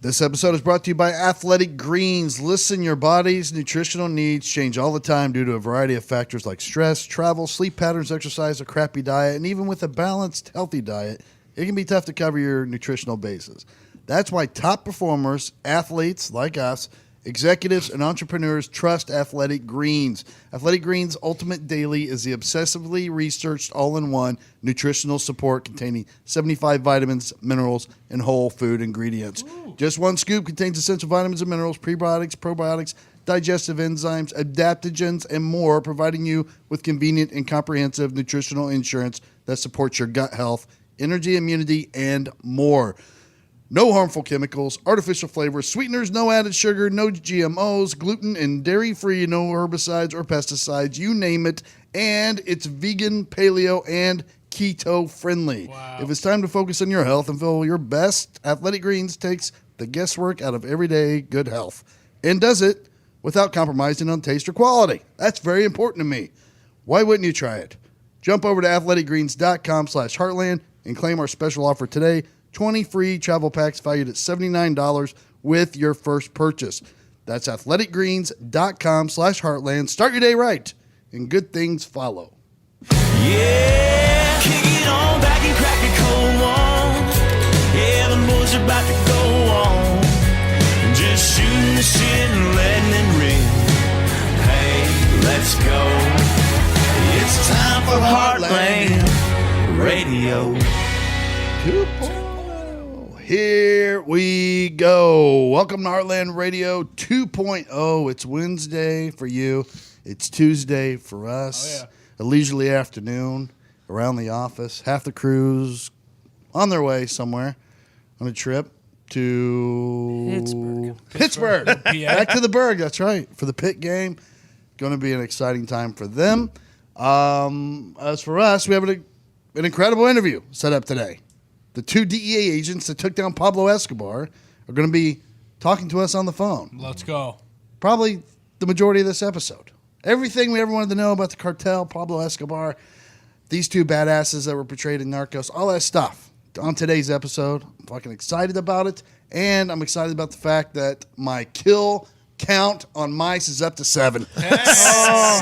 This episode is brought to you by Athletic Greens. Listen, your body's nutritional needs change all the time due to a variety of factors like stress, travel, sleep patterns, exercise, a crappy diet, and even with a balanced, healthy diet, it can be tough to cover your nutritional bases. That's why top performers, athletes like us, executives, and entrepreneurs trust Athletic Greens. Athletic Greens Ultimate Daily is the obsessively researched all-in-one nutritional support containing 75 vitamins, minerals, and whole food ingredients. Ooh. Just one scoop contains essential vitamins and minerals, prebiotics, probiotics, digestive enzymes, adaptogens, and more, providing you with convenient and comprehensive nutritional insurance that supports your gut health, energy, immunity, and more. No harmful chemicals, artificial flavors, sweeteners, no added sugar, no GMOs, gluten and dairy-free, no herbicides or pesticides, you name it. And it's vegan, paleo, and keto-friendly. Wow. If it's time to focus on your health and feel your best, Athletic Greens takes the guesswork out of everyday good health and does it without compromising on taste or quality. That's very important to me. Why wouldn't you try it? Jump over to athleticgreens.com/heartland and claim our special offer today. 20 free travel packs valued at $79 with your first purchase. That's athleticgreens.com/heartland. Start your day right, and good things follow. Yeah, kick it on back and crack a cold one. Yeah, the boys are about to go on. Just shooting the shit and letting it rip. Hey, let's go. It's time for Heartland Radio. 2.0. Here we go. Welcome to Heartland Radio 2.0. It's Wednesday for you. It's Tuesday for us. Oh, yeah. A leisurely afternoon around the office. Half the crew's on their way somewhere on a trip to Pittsburgh. Back to the Berg. That's right. For the Pitt game. Going to be an exciting time for them. As for us, we have an incredible interview set up today. The two DEA agents that took down Pablo Escobar are going to be talking to us on the phone. Let's go. Probably the majority of this episode. Everything we ever wanted to know about the cartel, Pablo Escobar, these two badasses that were portrayed in Narcos, all that stuff on today's episode. I'm fucking excited about it, and I'm excited about the fact that my kill count on mice is up to 7.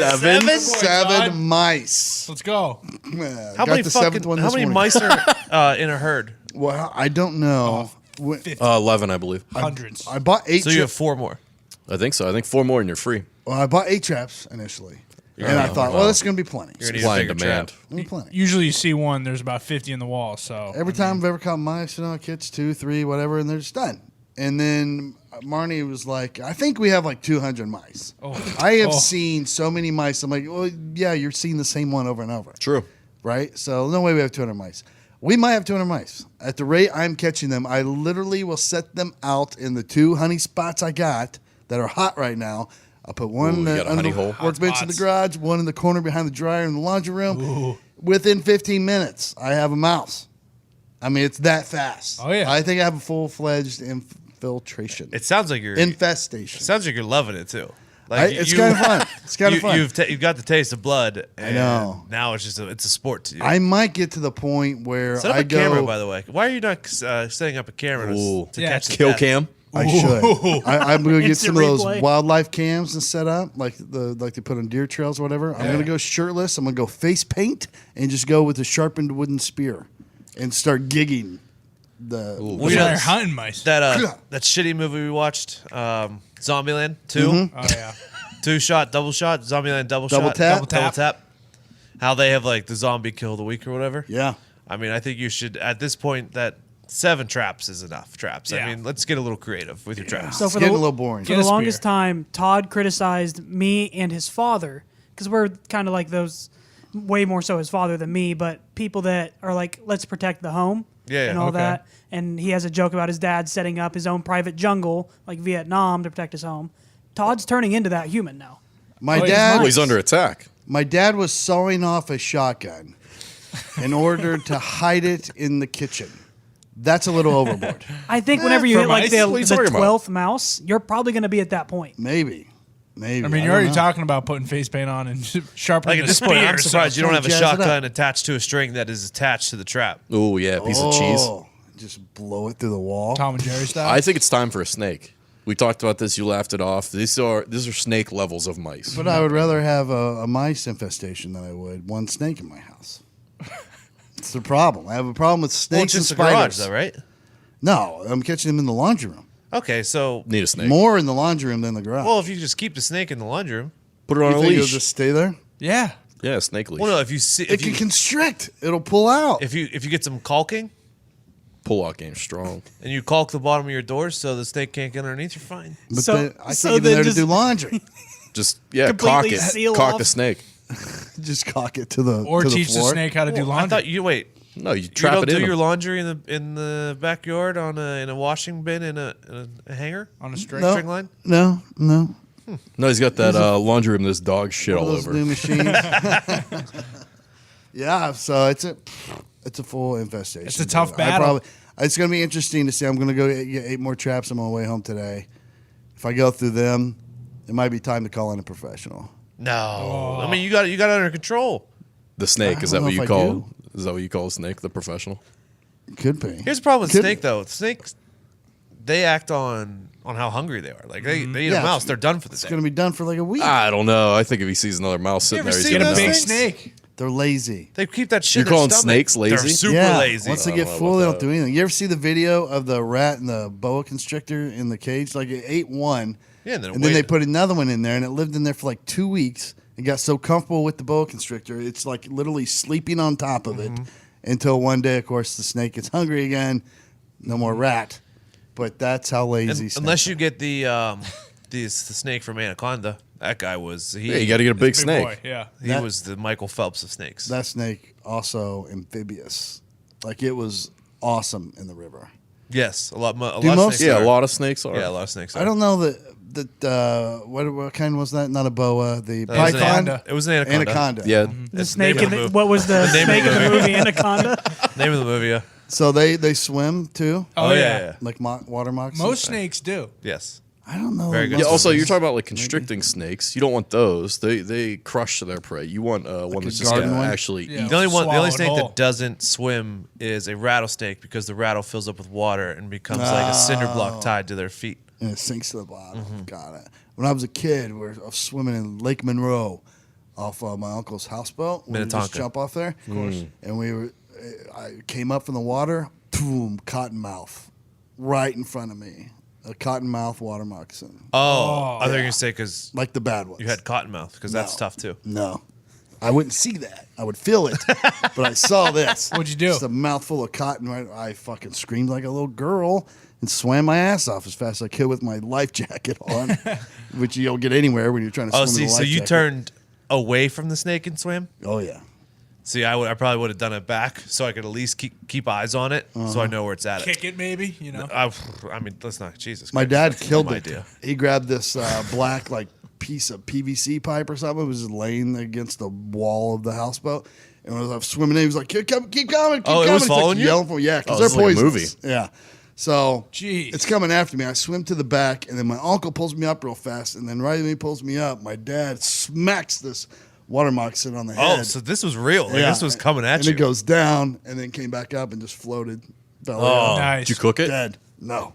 Seven mice. Let's go. How many mice are in a herd? Well, I don't know. 11, I believe. Hundreds. I bought 8. So you have 4 more. I think so. I think 4 more and you're free. Well, I bought 8 traps initially. And I thought, well, this is going to be plenty. You're Supply and demand. Usually you see one, there's about 50 in the wall. So every time I've ever caught mice, I catch 2, 3, whatever, and they're just done. And then Marnie was like, I think we have like 200 mice. Oh. I have seen so many mice. I'm like, well, yeah, you're seeing the same one over and over. True. Right? So no way we have 200 mice. We might have 200 mice. At the rate I'm catching them, I literally will set them out in the 2 honey spots I got that are hot right now. I'll put one under the workbench in the garage, one in the corner behind the dryer in the laundry room. Ooh. Within 15 minutes, I have a mouse. I mean, it's that fast. Oh, yeah. I think I have a full-fledged infiltration. It sounds like you're infestation. It sounds like you're loving it too. It's kind of fun. It's kind of fun. You've got the taste of blood. And I know. Now it's just it's a sport to you. I might get to the point where set up a camera. By the way, why are you not setting up a camera to catch the kill cam? I should. I'm going to get some of those wildlife cams and set up, like they put on deer trails or whatever. I'm going to go shirtless. I'm going to go face paint and just go with a sharpened wooden spear and start gigging. You're hunting mice. That shitty movie we watched, Zombieland 2. Mm-hmm. Oh yeah, 2-shot, double shot, Zombieland double tap. How they have like the zombie kill of the week or whatever. Yeah. I mean, I think you should at this point that 7 traps is enough traps. Yeah. I mean, let's get a little creative with your traps. So it's getting a little boring. For the longest time, Todd criticized me and his father because we're kind of like those, way more so his father than me, but people that are like, let's protect the home. And all that. And he has a joke about his dad setting up his own private jungle, like Vietnam, to protect his home. Todd's turning into that human now. He's under attack. My dad was sawing off a shotgun in order to hide it in the kitchen. That's a little overboard. I think whenever you hit like the 12th mouse, you're probably going to be at that point. Maybe. I mean, you're already talking about putting face paint on and sharpening at this point, I'm surprised you don't have a shotgun attached to a string that is attached to the trap. Oh, yeah, piece of cheese. just blow it through the wall. Tom and Jerry style. I think it's time for a snake. We talked about this. You laughed it off. These are snake levels of mice. But I would rather have a mice infestation than I would one snake in my house. It's the problem. I have a problem with snakes and just a spiders. garage, though, right? No, I'm catching them in the laundry room. Okay, so Need a snake. More in the laundry room than the garage. well, if you just keep the snake in the laundry room, Put it on you a think it'll leash. just stay there? yeah. Yeah, snake leash. well, no, if you see, It if can you, constrict. It'll pull out. if you get some caulking Pull-out game strong. and you caulk the bottom of your doors so the snake can't get underneath, you're fine. But So- then, I so can't even then there to just- do laundry. Just cock Completely it. seal Cock off. the snake. Just cock it to the Or to teach the floor. snake how to do Well, I laundry. thought you wait. No, you You trap don't it do in. your them. laundry in the backyard in a washing bin in a hanger on a string. No, string line. no. No, he's got that laundry room. This dog shit All all those over. new machines. Yeah, so it's a full infestation. It's a tough I battle. It's going to be interesting to see. I'm going to go get 8 more traps on my way home today. If I go through them, it might be time to call in a professional. No, I mean you got it under control. The snake, I is don't that know what if you I call? do. Is that what you call a snake? The professional? Could be. Here's the problem with Could- snake though. Snakes, they act on how hungry they are. Like they eat Yeah, a mouse, they're done for the It's day. going to be done for like a week. I don't know. I think if he sees another mouse sitting ever there, he's seen gonna those know. Big things? snake. They're lazy. They keep that shit. You're in their calling stomach. snakes lazy? They're super Yeah. lazy. Once they I get don't know full, they about don't do anything. You ever see the video of the rat and the boa constrictor in the cage? Like it ate one, Yeah, and then they waited. put another one in there, and it lived in there for like 2 weeks. It got so comfortable with the boa constrictor, it's like literally sleeping on top of it until one day, of course, the snake gets hungry again. No more rat. But that's how lazy. And snakes unless you are. get the snake from Anaconda, that guy was Yeah, you got to get a big Big snake. boy. Yeah. he that- was the Michael Phelps of snakes. that snake also amphibious. Like it was awesome in the river. Yes, a lot of most- snakes. Yeah, are. a lot of snakes are. Yeah, a lot of snakes. I don't know that what kind was that? Not a boa. The It was an python. Anaconda. It was an anaconda. Anaconda. Yeah, The snake name in of the, the what was the name snake of in the the movie Anaconda? Name of the movie. Yeah. So they swim too, Oh, yeah. like water moccasins. Most snakes do. Yes. I don't know. Very good. Yeah. most Also, of you're them. talking about like constricting snakes. You don't want those. They crush their prey. You want one that's just garden gonna one? actually Yeah. eat. The only Swallow it snake whole. that doesn't swim is a rattlesnake because the rattle fills up with water and becomes like a cinder block tied to their feet. and it sinks to the bottom. Got it. When I was a kid, I was swimming in Lake Monroe off my uncle's houseboat. We would just Minnetonka. jump off there, of course. And I came up from the water, boom, cottonmouth, right in front of me. A cottonmouth water moccasin, Oh, I thought you were gonna say because like the bad ones. you had cottonmouth because that's No. tough too. No. I wouldn't see that. I would feel it. But I saw this. What'd you do? Just a mouthful of cotton. I fucking screamed like a little girl and swam my ass off as fast as I could with my life jacket on, which you don't get anywhere when you're trying to Oh, swim see, with a so life you jacket. turned away from the snake and swam. Oh, yeah. See, I probably would have done it back so I could at least keep eyes on it so I know where it's at. Kick it, maybe. You know. I mean, let's not. Jesus. My Christ, dad that's a killed dumb it. idea. He grabbed this black piece of PVC pipe or something. It was just laying against the wall of the houseboat. And when I was swimming in, he was like, keep coming, keep coming. Oh, it was He's following like, you? yelling for me. Yeah, because Oh, they're this is like a poisonous. movie. Yeah. So Jeez. it's coming after me. I swim to the back, and then my uncle pulls me up real fast. And then right when he pulls me up, my dad smacks this water moccasin on the head. Oh, so this was real. Like, Yeah. this was coming at and you. it goes down, and then came back up and just floated. Belly Oh. up. Nice. Did you cook it? Dead. No.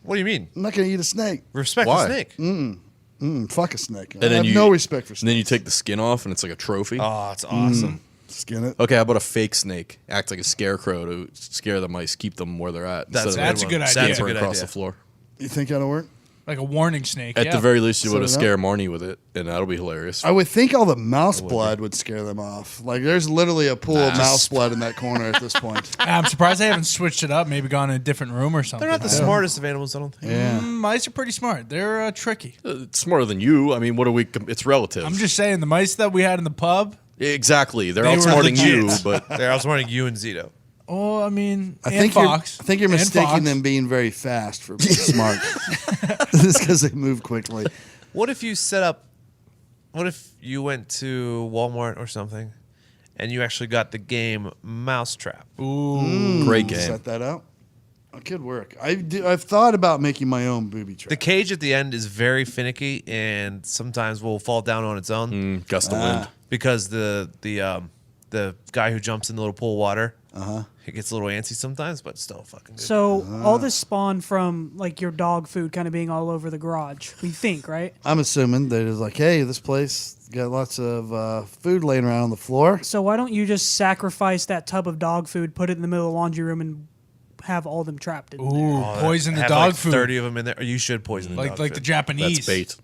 What do you mean? I'm not going to eat a snake. Respect Why? the snake. Fuck a snake. And I then have you no respect for And then snakes. you take the skin off, and it's like a trophy. Oh, it's awesome. Skin it. Okay, how about a fake snake? Act like a scarecrow to scare the mice, keep them where they're at. That's instead of That's a good idea. That's a scampering good across idea. the floor. You think that'll work? Like a warning snake. At yeah. the very least, you Set would have it up. scared Marnie with it, and that'll be hilarious. I would think all the mouse blood would scare them off. Like, there's literally a pool of mouse blood in that corner at this point. I'm surprised they haven't switched it up. Maybe gone in a different room or something. They're not the smartest of animals, I don't think. Yeah. Mice are pretty smart. They're tricky. It's smarter than you. I mean, what are we? It's relative. I'm just saying the mice that we had in the pub. Exactly. They're They were outsmarting you, legit. but I was wondering you and Zito. Oh, I mean, I and think Fox. you're And mistaking Fox. them being very fast for being smart. Just because they move quickly. What if you set up? What if you went to Walmart or something, and you actually got the game Mousetrap? great game. Set that out. It could work. I've thought about making my own booby trap. The cage at the end is very finicky, and sometimes will fall down on its own Gust of wind. because the guy who jumps in the little pool of water It gets a little antsy sometimes, but still fucking good. So all this spawned from like your dog food kind of being all over the garage. We think, right? I'm assuming they're just like, hey, this place got lots of food laying around on the floor. So why don't you just sacrifice that tub of dog food, put it in the middle of the laundry room, and have all of them trapped in there? Ooh, poison the Have dog like food. 30 of them in there. Or you should poison the dog Like food. the Japanese. That's bait.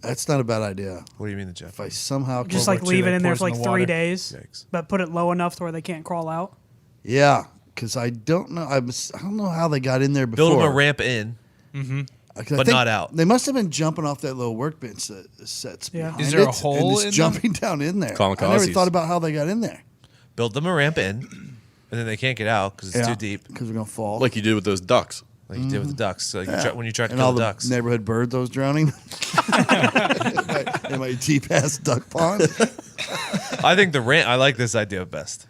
That's not a bad idea. What do you mean the Jeff? If I somehow Just World like War II, leave it they in there for poison like the 3 water. days, Yikes. but put it low enough to where they can't crawl out. Yeah, because I don't know. I don't know how they got in there before. Build them a ramp in. I but think not out. They must have been jumping off that little workbench that sets Yeah. behind Is there a it hole and just in jumping down in there. I never Kamikazes. thought about how they got in there. Build them a ramp in, and then they can't get out because it's too deep, because we're gonna fall. Like you did with those ducks. like you did with the ducks. So when you try to and kill all the the ducks. neighborhood birds I was drowning in my deep ass duck pond. I think the ramp. I like this idea best.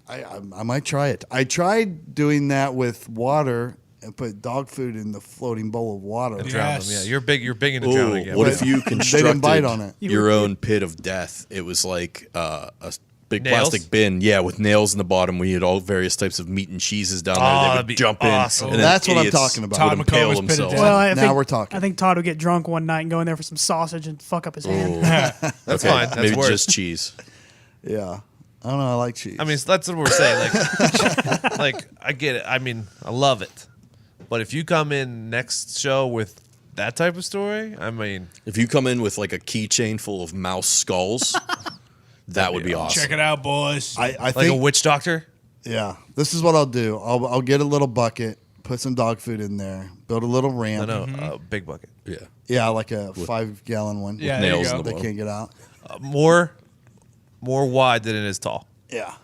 I might try it. I tried doing that with water and put dog food in the floating bowl of water. Yeah. Drown them. Yeah, you're big into Ooh, drowning. Yeah. what if you They didn't constructed bite on it. your own pit of death? It was like a big Nails? plastic bin, with nails in the bottom. We had all various types of meat and cheeses down there. They that'd would be jump awesome. in. And then That's what I'm idiots talking about. Todd would impale McComb's pit of themselves. death. Well, Now we're talking. I think Todd would get drunk one night and go in there for some sausage and fuck up his hand. That's fine. That's Maybe worse. just cheese. Yeah. I don't know. I like cheese. I mean, that's what we're saying. Like, like I get it. I mean, I love it. But if you come in next show with that type of story, I mean, If you come in with like a keychain full of mouse skulls, that would be awesome. Check it out, boys. I like think a witch doctor. yeah. This is what I'll do. I'll get a little bucket, put some dog food in there, build a little ramp. No, a big bucket. Yeah. Yeah, like a 5-gallon one. Yeah, there you nails go. in the They bottom. can't get out. More wide than it is tall. Yeah.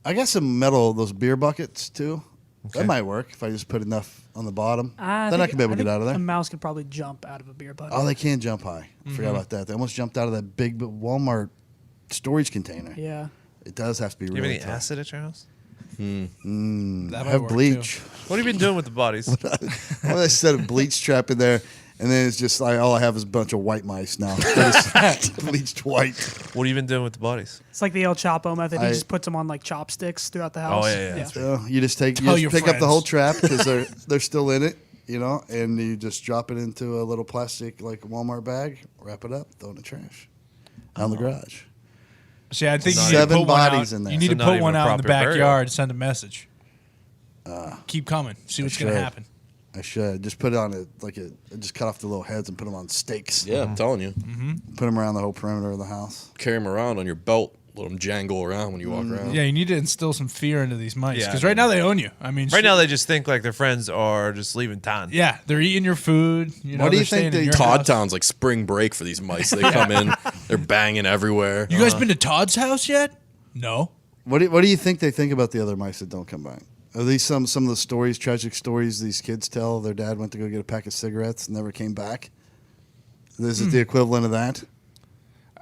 I got some metal, those beer buckets too. Okay. That might work if I just put enough on the bottom. Then I think- can be able to think get out of A there. mouse could probably jump out of a beer bucket. Oh, they can jump high. Forgot about that. They almost jumped out of that big Walmart storage container. Yeah. It does have to be Do you have really any tough. acid at your house? That I might have work, bleach. too. What have you been doing with the bodies? Well, I set a bleach trap in there, and then it's just like all I have is a bunch of white mice now. They're just bleached white. What have you been doing with the bodies? It's like the El Chapo method. He I- just puts them on like chopsticks throughout the house. Oh, yeah. That's So you just take Tell you your just pick up the friends. whole trap because they're still in it, and you just drop it into a little plastic like Walmart bag, wrap it up, throw it in the trash, out in the garage. See, I think you need Seven to put one bodies out. in there. You need So to not put even one a out in the proper burial. backyard. Send a message. Keep coming. See what's going to should. happen. I should just put it on just cut off the little heads and put them on stakes. Yeah, I'm telling you. Put them around the whole perimeter of the house. Carry them around on your belt. Let them jangle around when you walk around. Yeah, you need to instill some fear into these mice Yeah, because I right now they own you. I mean, Right now, they just think like their friends are just leaving town. yeah, they're eating your food. You know, What do they're you think staying in they- your Todd house. Town's like spring break for these mice. They come in, they're banging everywhere. You guys been to Todd's house yet? No. What do you think they think about the other mice that don't come back? Are these some of the stories, tragic stories these kids tell? Their dad went to go get a pack of cigarettes and never came back. This is the equivalent of that.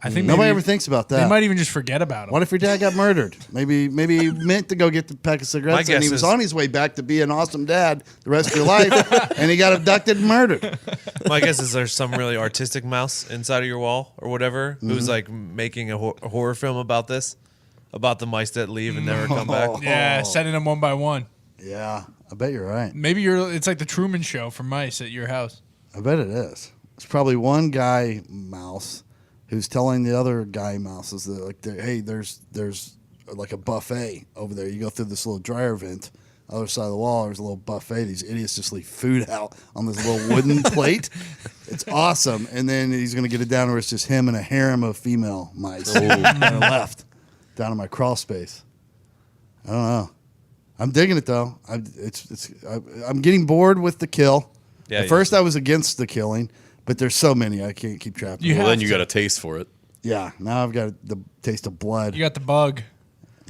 I think Nobody maybe ever thinks about that. They might even just forget about him. What if your dad got murdered? Maybe he meant to go get the pack of cigarettes, My and he guess was is- on his way back to be an awesome dad the rest of your life, and he got abducted and murdered. My guess is there's some really artistic mouse inside of your wall or whatever who's like making a horror film about this, about the mice that leave and never come back. Yeah, sending them one by one. Yeah, I bet you're right. Maybe it's like the Truman Show for mice at your house. I bet it is. It's probably one guy mouse who's telling the other guy mouses that hey, there's like a buffet over there. You go through this little dryer vent, other side of the wall. There's a little buffet. These idiots just leave food out on this little wooden plate. It's awesome. And then he's gonna get it down where it's just him and a harem of female mice that are left down in my crawl space. I don't know. I'm digging it though. I'm getting bored with the kill. Yeah, At yeah. first I was against the killing, but there's so many I can't keep track of. You Well, have then you to. got a taste for it. Yeah, now I've got the taste of blood. You got the bug.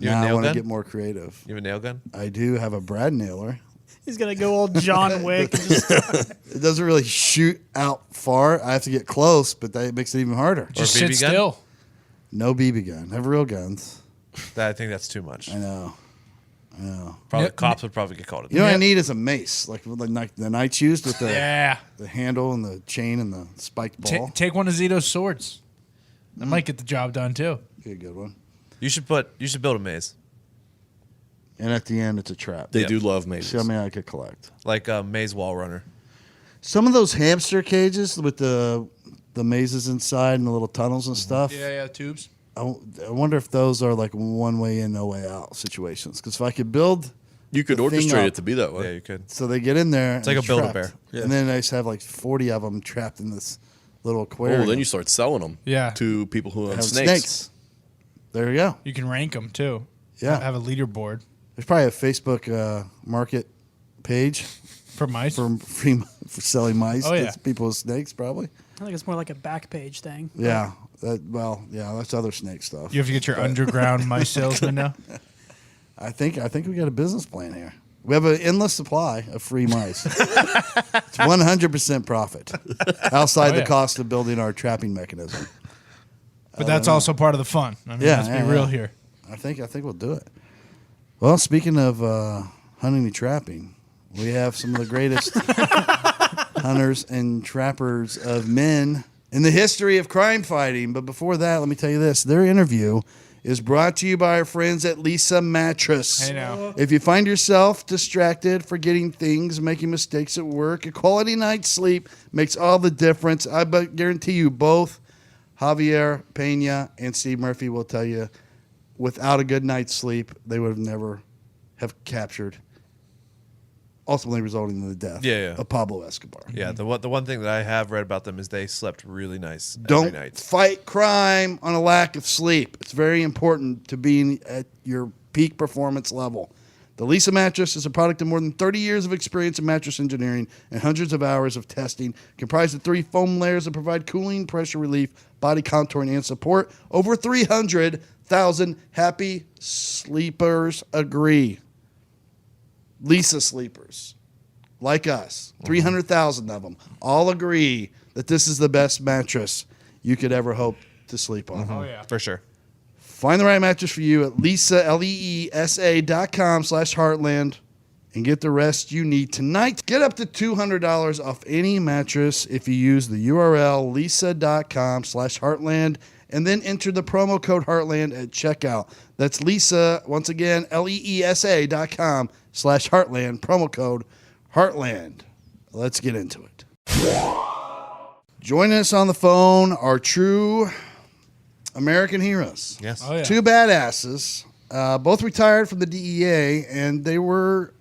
You have a Now I nail want to gun? get more creative. You have a nail gun? I do have a Brad nailer. He's gonna go all John Wick. And just, It doesn't really shoot out far. I have to get close, but that makes it even harder. Just BB sit gun? still. No BB gun. I have real guns. I think that's too much. I know. Probably Yeah, cops would probably get called. You know what I Yeah. need is a mace, like the knights used with the Yeah. handle and the chain and the spiked ball. Take one of Zito's swords. That might get the job done too. Be a good one. You should build a maze. and at the end, it's a trap. They do love mazes. See how many I could collect. Like a maze wall runner. Some of those hamster cages with the mazes inside and the little tunnels and stuff. Yeah, tubes. I wonder if those are like one way in, no way out situations. Because if I could build, You could the thing orchestrate up, it to be that way. Yeah, you could. so they get in there. It's like a Build-A-Bear. Yeah. And then I just have like 40 of them trapped in this little aquarium. Oh, then you start selling them to people who own have snakes. There you go. You can rank them too. Yeah. Have a leaderboard There's probably a Facebook market page for mice. for for selling mice. Oh, yeah. That's people with snakes, probably. I think it's more like a back page thing. Yeah. That's other snake stuff. You have to get your underground mice salesman now. I think we got a business plan here. We have an endless supply of free mice. It's 100% profit outside the cost of building our trapping mechanism. But that's also part of the fun. I mean, let's be real here. I think we'll do it. Well, speaking of hunting and trapping, we have some of the greatest hunters and trappers of men in the history of crime fighting. But before that, let me tell you this. Their interview is brought to you by our friends at Lisa Mattress. Hey now. If you find yourself distracted, forgetting things, making mistakes at work, a quality night's sleep makes all the difference. I guarantee you both Javier Pena and Steve Murphy will tell you without a good night's sleep, they would have never have captured, ultimately resulting in the death of Pablo Escobar. Yeah, the one thing that I have read about them is they slept really nice every Don't night. fight crime on a lack of sleep. It's very important to being at your peak performance level. The Lisa Mattress is a product of more than 30 years of experience in mattress engineering and hundreds of hours of testing, comprised of 3 foam layers that provide cooling, pressure relief, body contouring, and support. Over 300,000 happy sleepers agree. Lisa sleepers, like us, 300,000 of them, all agree that this is the best mattress you could ever hope to sleep on. Oh, yeah. For sure. Find the right mattress for you at leesa.com/Heartland and get the rest you need tonight. Get up to $200 off any mattress if you use the URL leesa.com/Heartland and then enter the promo code Heartland at checkout. That's Lisa, once again, leesa.com/Heartland, promo code Heartland. Let's get into it. Joining us on the phone are true American heroes. Yes. Oh, yeah. 2 badasses, both retired from the DEA, and they were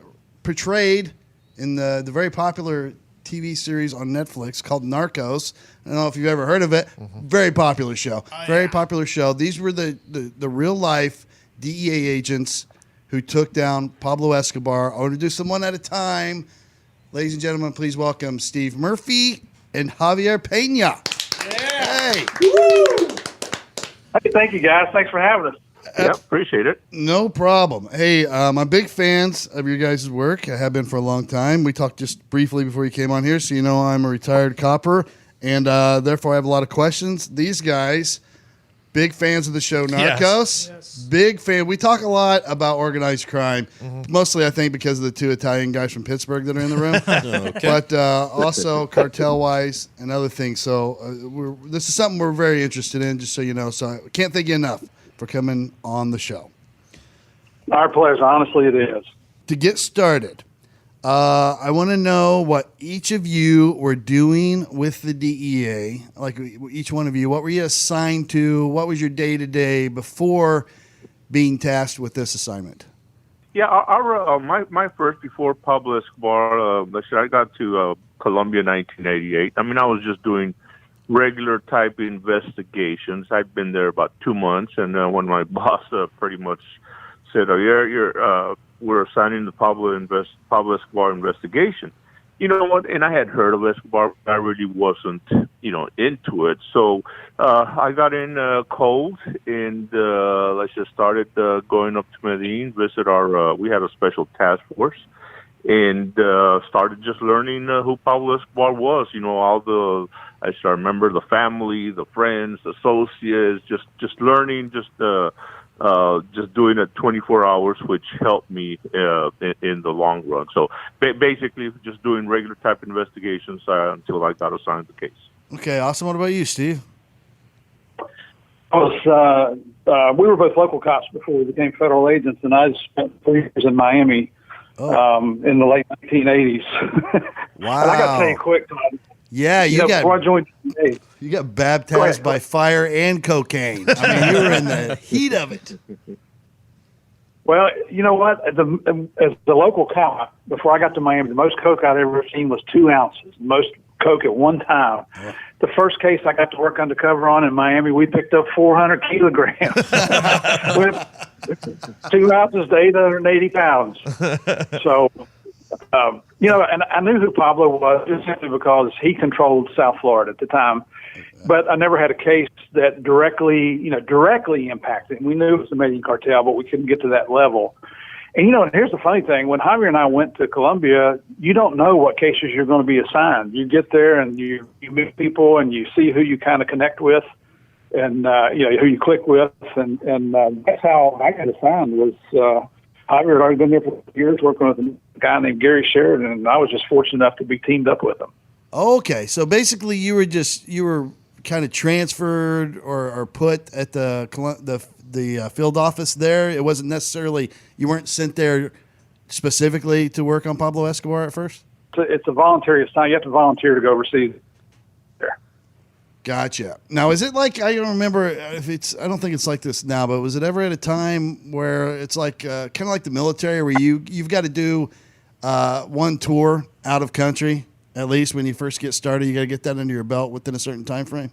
portrayed in the very popular TV series on Netflix called Narcos. I don't know if you've ever heard of it. Very popular show. Very popular show. These were the real life DEA agents who took down Pablo Escobar. I'll introduce them one at a time. Ladies and gentlemen, please welcome Steve Murphy and Javier Pena. Yeah. Hey. Hey, thank you, guys. Thanks for having us. Yep, appreciate it. No problem. Hey, I'm big fans of your guys' work. I have been for a long time. We talked just briefly before you came on here, so you know I'm a retired copper, and therefore I have a lot of questions. These guys, big fans of the show Narcos. Yes. Big fan. We talk a lot about organized crime, mostly I think because of the 2 Italian guys from Pittsburgh that are in the room, but also cartel-wise and other things. So this is something we're very interested in, just so you know. So I can't thank you enough for coming on the show. Our pleasure. Honestly, it is. To get started, I want to know what each of you were doing with the DEA, like each one of you. What were you assigned to? What was your day-to-day before being tasked with this assignment? Yeah, my first, before Pablo Escobar, I got to Colombia in 1988. I mean, I was just doing regular type investigations. I'd been there about 2 months, and when my boss pretty much said, we're assigning the Pablo Escobar investigation. You know what? And I had heard of Escobar, but I really wasn't, into it. So I got in cold, and let's just started going up to Medellin, visit we had a special task force, and started just learning who Pablo Escobar was. I still remember the family, the friends, the associates, just learning, just doing it 24 hours, which helped me in the long run. So basically, just doing regular type investigations until I got assigned the case. Okay, awesome. What about you, Steve? I was we were both local cops before we became federal agents, and I spent 3 years in Miami in the late 1980s. Wow. And I got to tell you quick, Todd. Yeah, before I joined the you got baptized by fire and cocaine. I mean, you were in the heat of it. Well, you know what? As the local cop, before I got to Miami, the most coke I'd ever seen was 2 ounces. Most coke at one time. Yeah. The first case I got to work undercover on in Miami, we picked up 400 kilograms. With 2 ounces to 880 pounds. So, and I knew who Pablo was just simply because he controlled South Florida at the time. But I never had a case that directly impacted. We knew it was the Medellin cartel, but we couldn't get to that level. And, and here's the funny thing. When Javier and I went to Colombia, you don't know what cases you're going to be assigned. You get there and you meet people and you see who you kind of connect with and, who you click with. And that's how I got assigned was Javier had already been there for years working with a guy named Gary Sheridan, and I was just fortunate enough to be teamed up with him. Okay, so basically you were kind of transferred or put at the field office there. It wasn't necessarily, you weren't sent there specifically to work on Pablo Escobar at first? It's a voluntary assignment. You have to volunteer to go overseas there. Gotcha. Now, is it like, I don't remember I don't think it's like this now, but was it ever at a time where it's like kind of like the military where you've got to do one tour out of country, at least when you first get started? You got to get that under your belt within a certain time frame?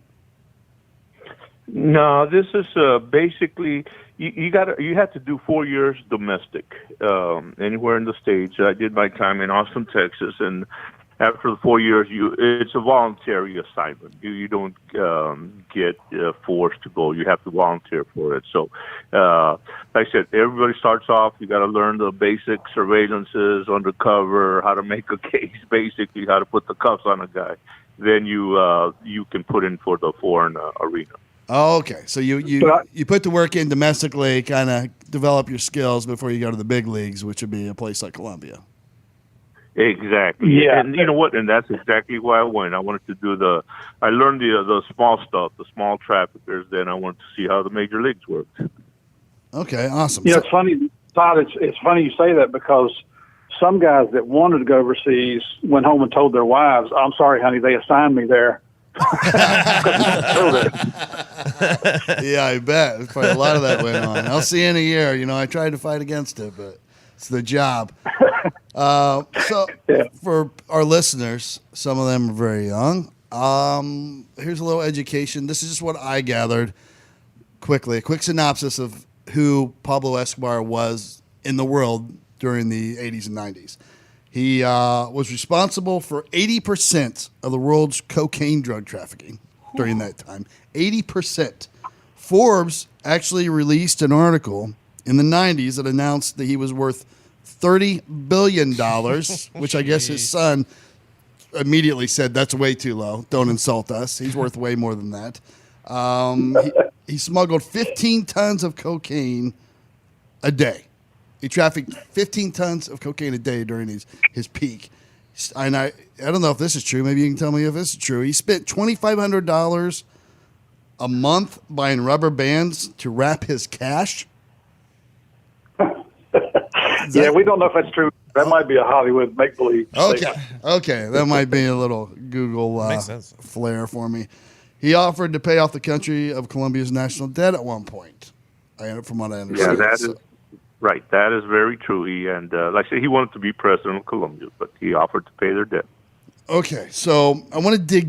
No, this is basically you have to do 4 years domestic anywhere in the States. I did my time in Austin, Texas, and after the 4 years, it's a voluntary assignment. You don't get forced to go. You have to volunteer for it. So, like I said, everybody starts off. You got to learn the basic surveillances, undercover, how to make a case, basically how to put the cuffs on a guy. Then you can put in for the foreign arena. Oh, okay. So you put the work in domestically, kind of develop your skills before you go to the big leagues, which would be a place like Colombia. Exactly. Yeah. And you know what? And that's exactly why I went. I wanted to do I learned the small stuff, the small traffickers. Then I wanted to see how the major leagues worked. Okay, awesome. It's funny, Todd. It's funny you say that because some guys that wanted to go overseas went home and told their wives, "I'm sorry, honey, they assigned me there." Yeah, I bet. There's probably a lot of that went on. I'll see you in a year. I tried to fight against it, but it's the job. For our listeners, some of them are very young. Here's a little education. This is just what I gathered quickly. A quick synopsis of who Pablo Escobar was in the world during the 80s and 90s. He was responsible for 80% of the world's cocaine drug trafficking during that time. 80%. Forbes actually released an article in the 90s that announced that he was worth $30 billion, which I guess his son immediately said, that's way too low. Don't insult us. He's worth way more than that. He smuggled 15 tons of cocaine a day. He trafficked 15 tons of cocaine a day during his peak. And I don't know if this is true. Maybe you can tell me if this is true. He spent $2,500 a month buying rubber bands to wrap his cash. Yeah, we don't know if that's true. That might be a Hollywood make-believe. Okay, that might be a little Google flair for me. He offered to pay off the country of Colombia's national debt at one point, from what I understand. Yeah, is right. That is very true. Like I said, he wanted to be president of Colombia, but he offered to pay their debt. Okay, so I want to dig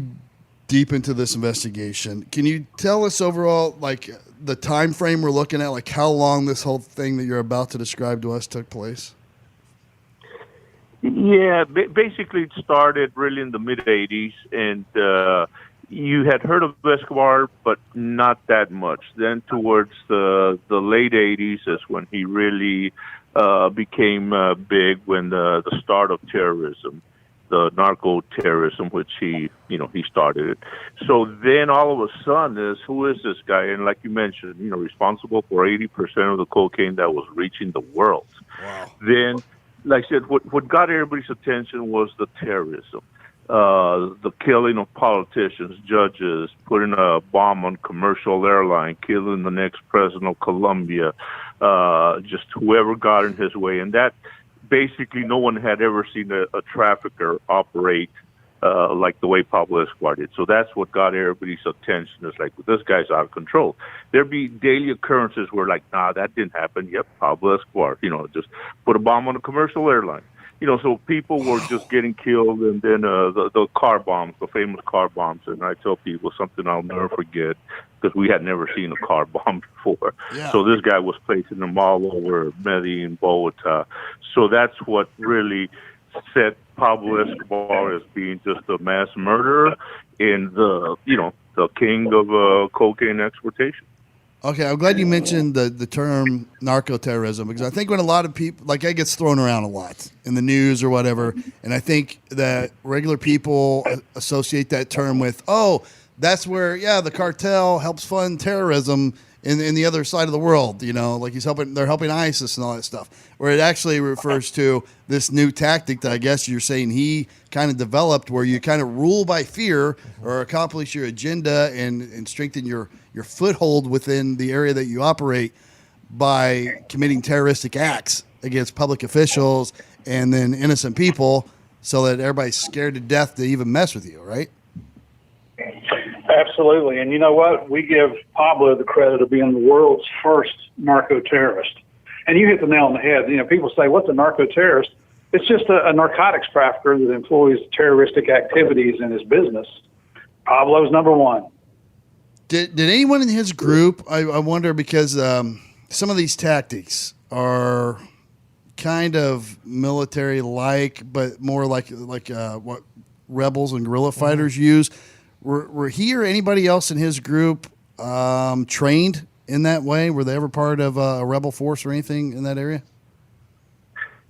deep into this investigation. Can you tell us overall, like, the time frame we're looking at, like how long this whole thing that you're about to describe to us took place? Yeah, basically it started really in the mid-'80s, and you had heard of Escobar, but not that much. Then towards the late 80s is when he really became big, when the start of terrorism, the narco-terrorism, which he started it. So then all of a sudden who is this guy? And like you mentioned, responsible for 80% of the cocaine that was reaching the world. Wow. Then, like I said, what got everybody's attention was the terrorism. the killing of politicians, judges, putting a bomb on commercial airline, killing the next president of Colombia, just whoever got in his way. And that basically no one had ever seen a trafficker operate like the way Pablo Escobar did. So that's what got everybody's attention. It's like, well, this guy's out of control. There'd be daily occurrences where like, nah, that didn't happen. Yep, Pablo Escobar, just put a bomb on a commercial airline. So people were just getting killed, and then the car bombs, the famous car bombs. And I tell people something I'll never forget, because we had never seen a car bomb before. Yeah. So this guy was placing them all over Medellin, Bogota. So that's what really set Pablo Escobar as being just a mass murderer and the king of cocaine exportation. Okay, I'm glad you mentioned the term narco-terrorism, because I think when a lot of people, like, it gets thrown around a lot in the news or whatever, and I think that regular people associate that term with, oh, that's where, the cartel helps fund terrorism in the other side of the world, like they're helping ISIS and all that stuff, where it actually refers to this new tactic that I guess you're saying he kind of developed, where you kind of rule by fear or accomplish your agenda and strengthen your foothold within the area that you operate by committing terroristic acts against public officials and then innocent people, so that everybody's scared to death to even mess with you, right? Absolutely. And you know what? We give Pablo the credit of being the world's first narco-terrorist. And you hit the nail on the head. People say, what's a narco-terrorist? It's just a narcotics trafficker that employs terroristic activities in his business. Pablo's number one. Did anyone in his group, I wonder, because some of these tactics are kind of military-like, but more like what rebels and guerrilla fighters use. Were he or anybody else in his group trained in that way? Were they ever part of a rebel force or anything in that area?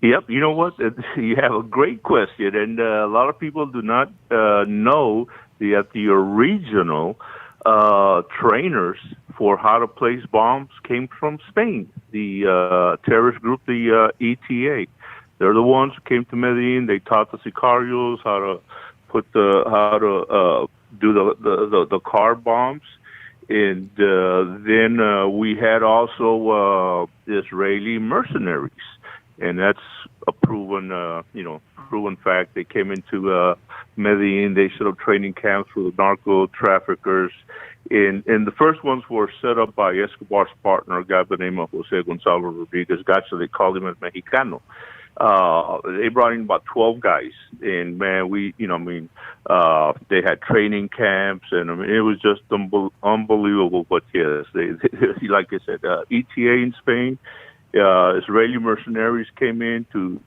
Yep. You know what? You have a great question. And a lot of people do not know that the original trainers for how to place bombs came from Spain, the terrorist group, the ETA. They're the ones who came to Medellin. They taught the sicarios how to do the car bombs, and then we had also Israeli mercenaries, and that's a proven fact. They came into Medellin. They set up training camps for the narco traffickers, and the first ones were set up by Escobar's partner, a guy by the name of Jose Gonzalo Rodriguez Gacho. They called him El Mexicano. They brought in about 12 guys, and man, they had training camps, and it was just unbelievable. But yes, they like I said, ETA in Spain, Israeli mercenaries came in to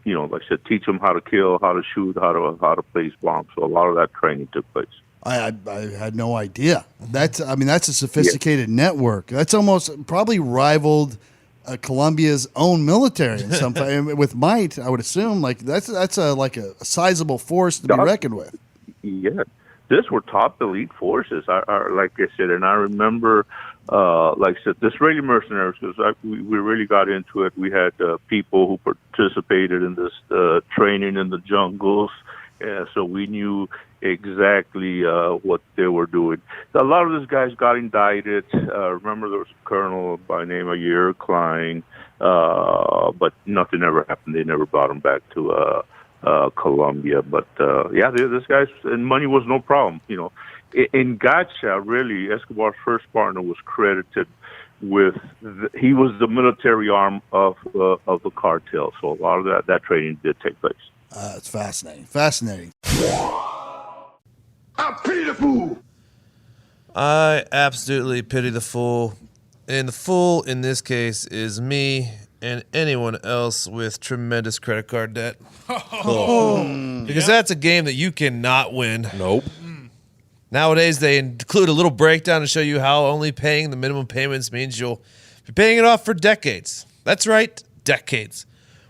like I said, teach them how to kill, how to shoot, how to place bombs. So a lot of that training took place. I had no idea. That's a sophisticated network. That's almost probably rivaled Colombia's own military in some with might, I would assume. Like that's a sizable force to be reckoned with. Yeah, these were top elite forces. Like I said, and I remember, like I said, the Israeli mercenaries, because we really got into it. We had people who participated in this training in the jungles, so we knew exactly what they were doing. A lot of these guys got indicted. Remember, there was a colonel by the name of Yair Klein, but nothing ever happened. They never brought him back to Colombia. But this guys, and money was no problem. In Gacha, really, Escobar's first partner was credited with he was the military arm of the cartel. So a lot of that training did take place. It's fascinating. I pity the fool. I absolutely pity the fool. And the fool in this case is me and anyone else with tremendous credit card debt. Because that's a game that you cannot win. Nope. Nowadays, they include a little breakdown to show you how only paying the minimum payments means you'll be paying it off for decades. That's right, decades.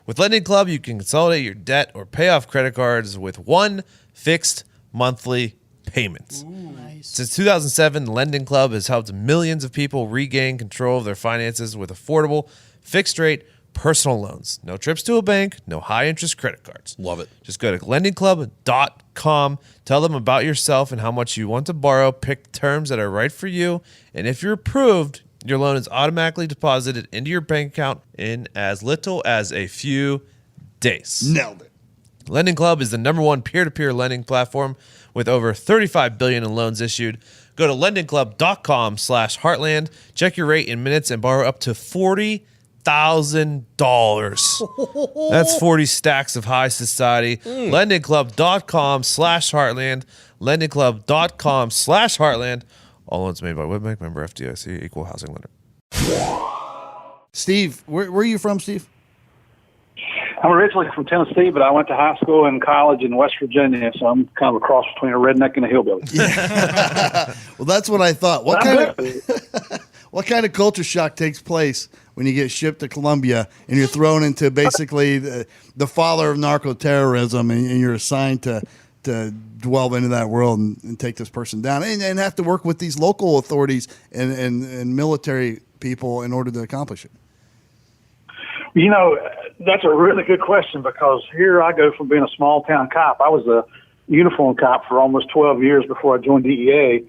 With Lending Club, you can consolidate your debt or pay off credit cards with one fixed monthly payment. Nice. Since 2007, Lending Club has helped millions of people regain control of their finances with affordable, fixed-rate, personal loans. No trips to a bank, no high-interest credit cards. Love it. Just go to lendingclub.com, tell them about yourself and how much you want to borrow, pick terms that are right for you, and if you're approved, your loan is automatically deposited into your bank account in as little as a few days. Nailed it. Lending Club is the #1 peer-to-peer lending platform with over $35 billion in loans issued. Go to lendingclub.com/Heartland. Check your rate in minutes and borrow up to $40,000. That's 40 stacks of high society. Lendingclub.com/Heartland. Lendingclub.com/Heartland. All loans made by Webbank, member FDIC, equal housing lender. Steve, where are you from, Steve? I'm originally from Tennessee, but I went to high school and college in West Virginia, so I'm kind of a cross between a redneck and a hillbilly. Well, that's what I thought. What kind of culture shock takes place when you get shipped to Colombia and you're thrown into basically the father of narco-terrorism and you're assigned to delve into that world and take this person down and have to work with these local authorities and military people in order to accomplish it? You know, that's a really good question because here I go from being a small town cop. I was a uniform cop for almost 12 years before I joined DEA.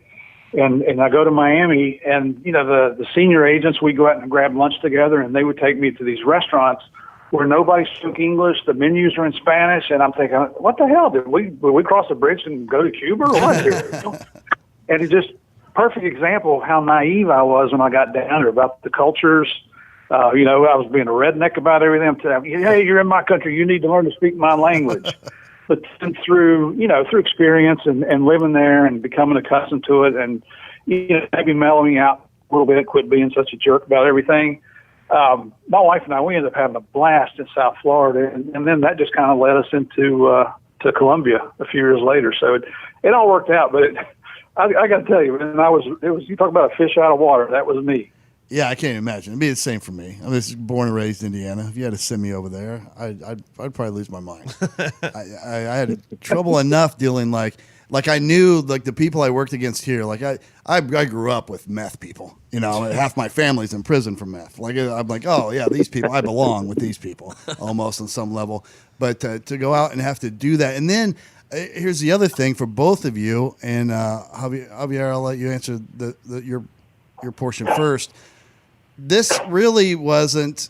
And I go to Miami and, you know, the senior agents, we go out and grab lunch together and they would take me to these restaurants where nobody spoke English. The menus are in Spanish. And I'm thinking, what the hell? Did we cross a bridge and go to Cuba or what here? And it's just perfect example of how naive I was when I got down there about the cultures. You know, I was being a redneck about everything. I'm telling you, hey, you're in my country. You need to learn to speak my language. But then through experience and living there and becoming accustomed to it and, you know, maybe mellowing out a little bit, quit being such a jerk about everything. My wife and I, we ended up having a blast in South Florida. And then that just kind of led us into to Colombia a few years later. So it all worked out. But I got to tell you, man, you talk about a fish out of water. That was me. Yeah, I can't imagine. It'd be the same for me. I was born and raised in Indiana. If you had to send me over there, I'd probably lose my mind. I had trouble enough dealing like I knew like the people I worked against here. Like I grew up with meth people. You know, half my family's in prison for meth. Like I'm like, oh yeah, these people, I belong with these people almost on some level. But to go out and have to do that, and then here's the other thing for both of you. And Javier, I'll let you answer your portion first. This really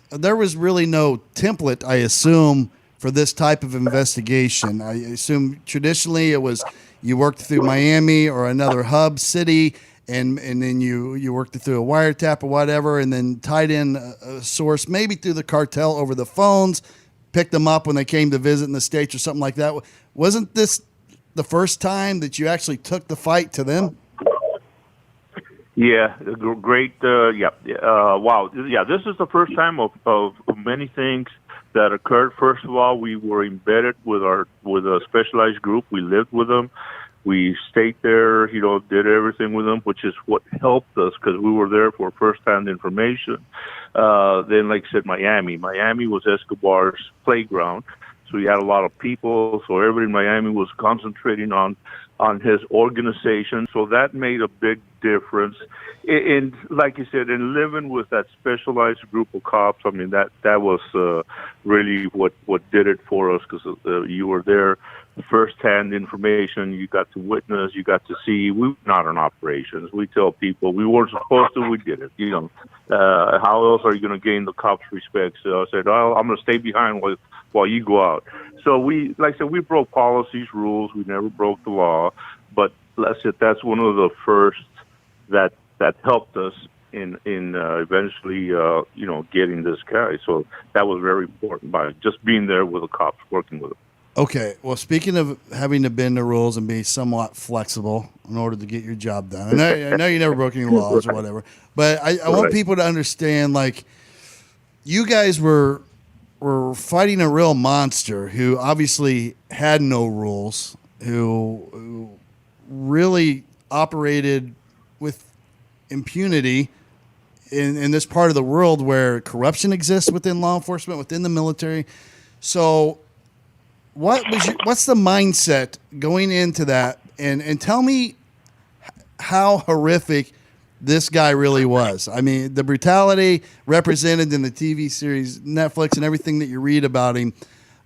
there was really no template, I assume, for this type of investigation. I assume traditionally it was you worked through Miami or another hub city, and then you worked through a wiretap or whatever, and then tied in a source, maybe through the cartel over the phones, picked them up when they came to visit in the States or something like that. Wasn't this the first time that you actually took the fight to them? Yeah, great. Wow. Yeah, this is the first time of many things that occurred. First of all, we were embedded with a specialized group. We lived with them. We stayed there, you know, did everything with them, which is what helped us because we were there for first-hand information. Then, like I said, Miami. Miami was Escobar's playground. So we had a lot of people. So everybody in Miami was concentrating on his organization. So that made a big difference. And like you said, in living with that specialized group of cops, I mean, that was really what did it for us because you were there, firsthand information. You got to witness, you got to see. We were not on operations. We tell people we weren't supposed to, we did it. You know, how else are you going to gain the cops' respect? So I said, oh, I'm going to stay behind while you go out. So we broke policies, rules. We never broke the law, but that's one of the first that helped us in eventually, getting this guy. So that was very important by just being there with the cops, working with them. Okay. Well, speaking of having to bend the rules and be somewhat flexible in order to get your job done, I know you never broke any laws or whatever, but I want people to understand, like, you guys were fighting a real monster who obviously had no rules, who really operated with impunity in this part of the world where corruption exists within law enforcement, within the military. So what's the mindset going into that? And tell me how horrific this guy really was. I mean, the brutality represented in the TV series, Netflix, and everything that you read about him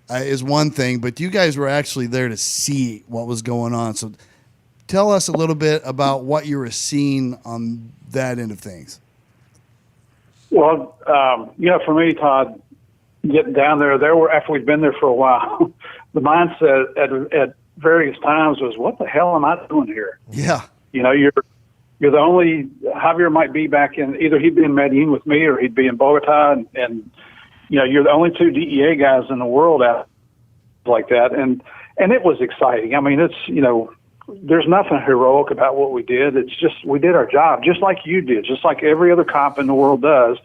is one thing, but you guys were actually there to see what was going on. So tell us a little bit about what you were seeing on that end of things. Well, for me, Todd, getting down there after we'd been there for a while, the mindset at various times was, what the hell am I doing here? Yeah. You're the only, Javier might be back in, either he'd be in Medellin with me or he'd be in Bogota, and you're the only two DEA guys in the world out like that. And it was exciting. I mean, it's, there's nothing heroic about what we did. It's just, we did our job just like you did, just like every other cop in the world does.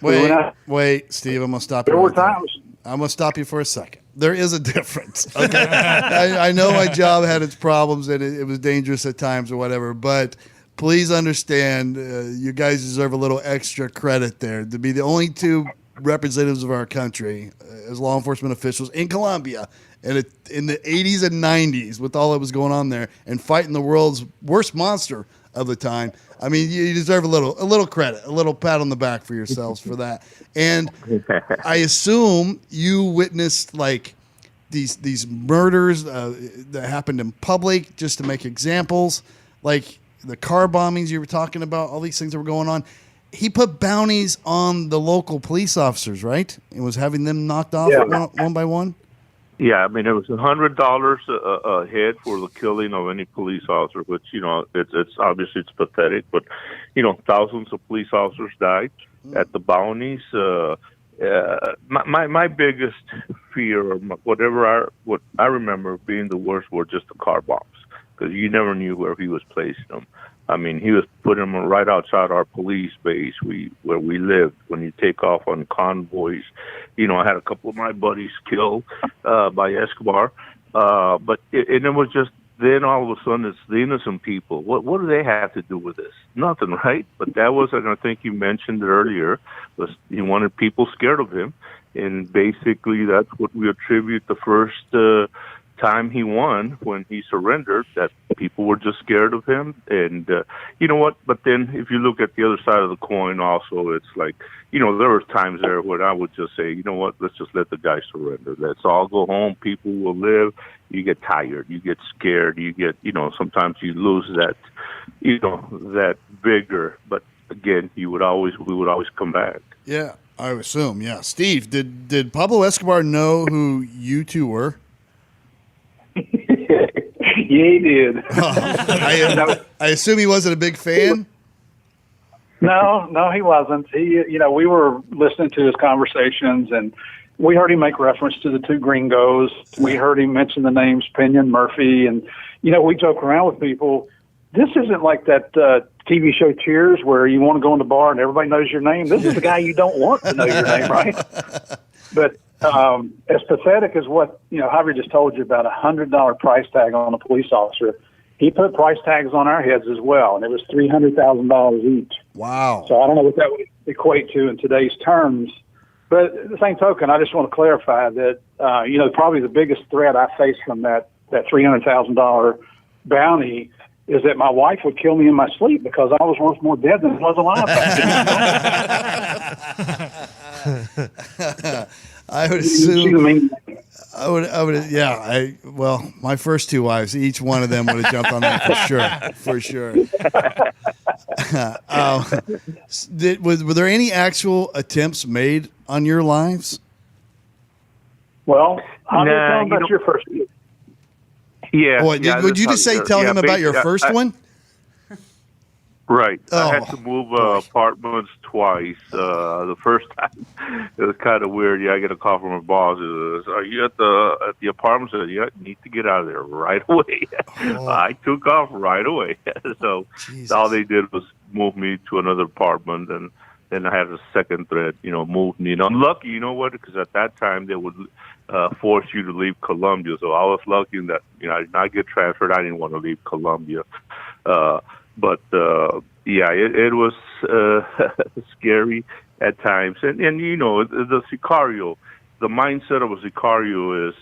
Wait, Steve, I'm going to stop you. There were times. I'm going to stop you for a second. There is a difference. Okay. I know my job had its problems and it was dangerous at times or whatever, but please understand, you guys deserve a little extra credit there to be the only two representatives of our country as law enforcement officials in Colombia and in the 80s and 90s with all that was going on there and fighting the world's worst monster of the time. I mean, you deserve a little credit, a little pat on the back for yourselves for that. And I assume you witnessed like these murders that happened in public just to make examples, like the car bombings you were talking about, all these things that were going on. He put bounties on the local police officers, right? And was having them knocked off one by one? Yeah, I mean, it was $100 a head for the killing of any police officer, which, it's obviously it's pathetic, but, thousands of police officers died at the bounties. My biggest fear, or what I remember being the worst, were just the car bombs, because you never knew where he was placing them. I mean, he was putting them right outside our police base where we lived. When you take off on convoys, I had a couple of my buddies killed by Escobar, but it was just then all of a sudden it's the innocent people. What do they have to do with this? Nothing, right? But that was, and I think you mentioned it earlier, was he wanted people scared of him, and basically that's what we attribute the first time he won, when he surrendered, that people were just scared of him. And you know what, but then if you look at the other side of the coin also, it's like, there were times there when I would just say, you know what, let's just let the guy surrender, let's all go home, people will live. You get tired, you get scared, you get, sometimes you lose that, that vigor, but again, we would always come back. Yeah, I assume. Yeah. Steve, did Pablo Escobar know who you two were? Yeah, he did. I assume he wasn't a big fan? No, he wasn't. He, we were listening to his conversations, and we heard him make reference to the two gringos. We heard him mention the names Payton, Murphy, and, we joke around with people. This isn't like that TV show Cheers where you want to go in the bar and everybody knows your name. This is the guy you don't want to know your name, right? But as pathetic as what, Javier just told you about $100 price tag on a police officer, he put price tags on our heads as well, and it was $300,000 each. Wow. So I don't know what that would equate to in today's terms. But at the same token, I just want to clarify that, probably the biggest threat I faced from that $300,000 bounty is that my wife would kill me in my sleep because I was worth more dead than I was alive. I would assume. I would. Yeah. Well, my first two wives, each one of them would have jumped on that for sure. Were there any actual attempts made on your lives? Well, I'm talking about your first. Yeah. Would you just tell him about your first one? Right. Oh, I had to move apartments twice. The first time, it was kind of weird. Yeah, I get a call from my boss. Are you at the apartment? I said, yeah, you need to get out of there right away. Oh. I took off right away. So Jesus. all they did was move me to another apartment, and then I had a second threat, move me. And I'm lucky, you know what, because at that time they would force you to leave Colombia. So I was lucky in that, I did not get transferred. I didn't want to leave Colombia. But it was scary at times. And the sicario, the mindset of a sicario is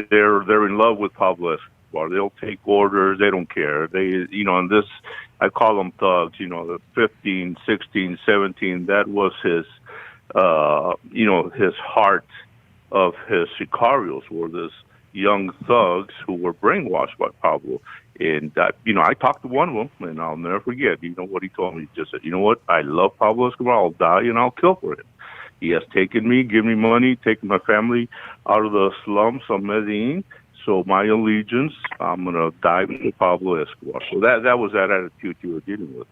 they're in love with Pablo Escobar. They'll take orders. They don't care. And this, I call them thugs, the 15, 16, 17, that was his, his heart of his sicarios were this young thugs who were brainwashed by Pablo. And, I talked to one of them, and I'll never forget, what he told me? He just said, you know what, I love Pablo Escobar. I'll die and I'll kill for him. He has taken me, given me money, taken my family out of the slums of Medellin. So my allegiance, I'm going to die with Pablo Escobar. So that was that attitude you were dealing with.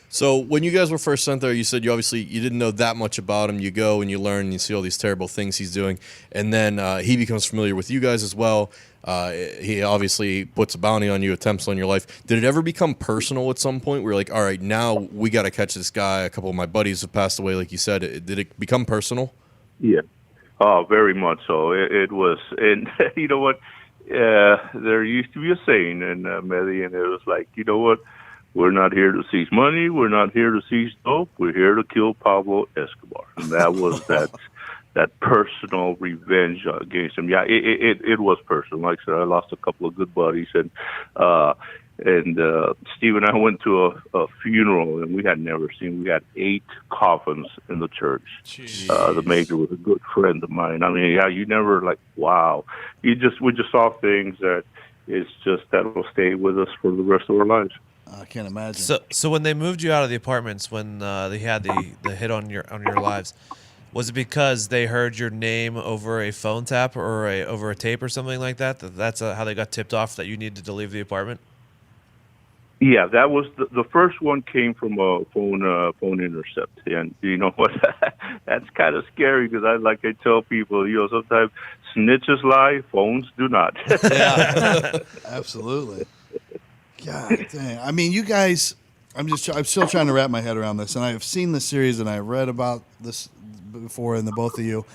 So when you guys were first sent there, you said you didn't know that much about him. You go and you learn and you see all these terrible things he's doing. And then he becomes familiar with you guys as well. He obviously puts a bounty on you, attempts on your life. Did it ever become personal at some point where you're like, all right, now we got to catch this guy? A couple of my buddies have passed away, like you said. Did it become personal? Yeah. Oh, very much so. It was. And you know what? There used to be a saying in Medellin. It was like, you know what? We're not here to seize money. We're not here to seize dope. We're here to kill Pablo Escobar. And that was that personal revenge against him. Yeah, it was personal. Like I said, I lost a couple of good buddies, and Steve and I went to a funeral, and we had never seen. We had 8 coffins in the church. The major was a good friend of mine. I mean, yeah, you never wow. We just saw things that will stay with us for the rest of our lives. I can't imagine. So when they moved you out of the apartments, when they had the hit on your lives, was it because they heard your name over a phone tap or over a tape or something like that? That's how they got tipped off that you needed to leave the apartment? Yeah, that was the first one came from a phone intercept, and you know what? That's kind of scary because I tell people, sometimes snitches lie, phones do not. Yeah, absolutely. God dang! I mean, you guys. I'm still trying to wrap my head around this, and I have seen the series and I read about this before in the both of you,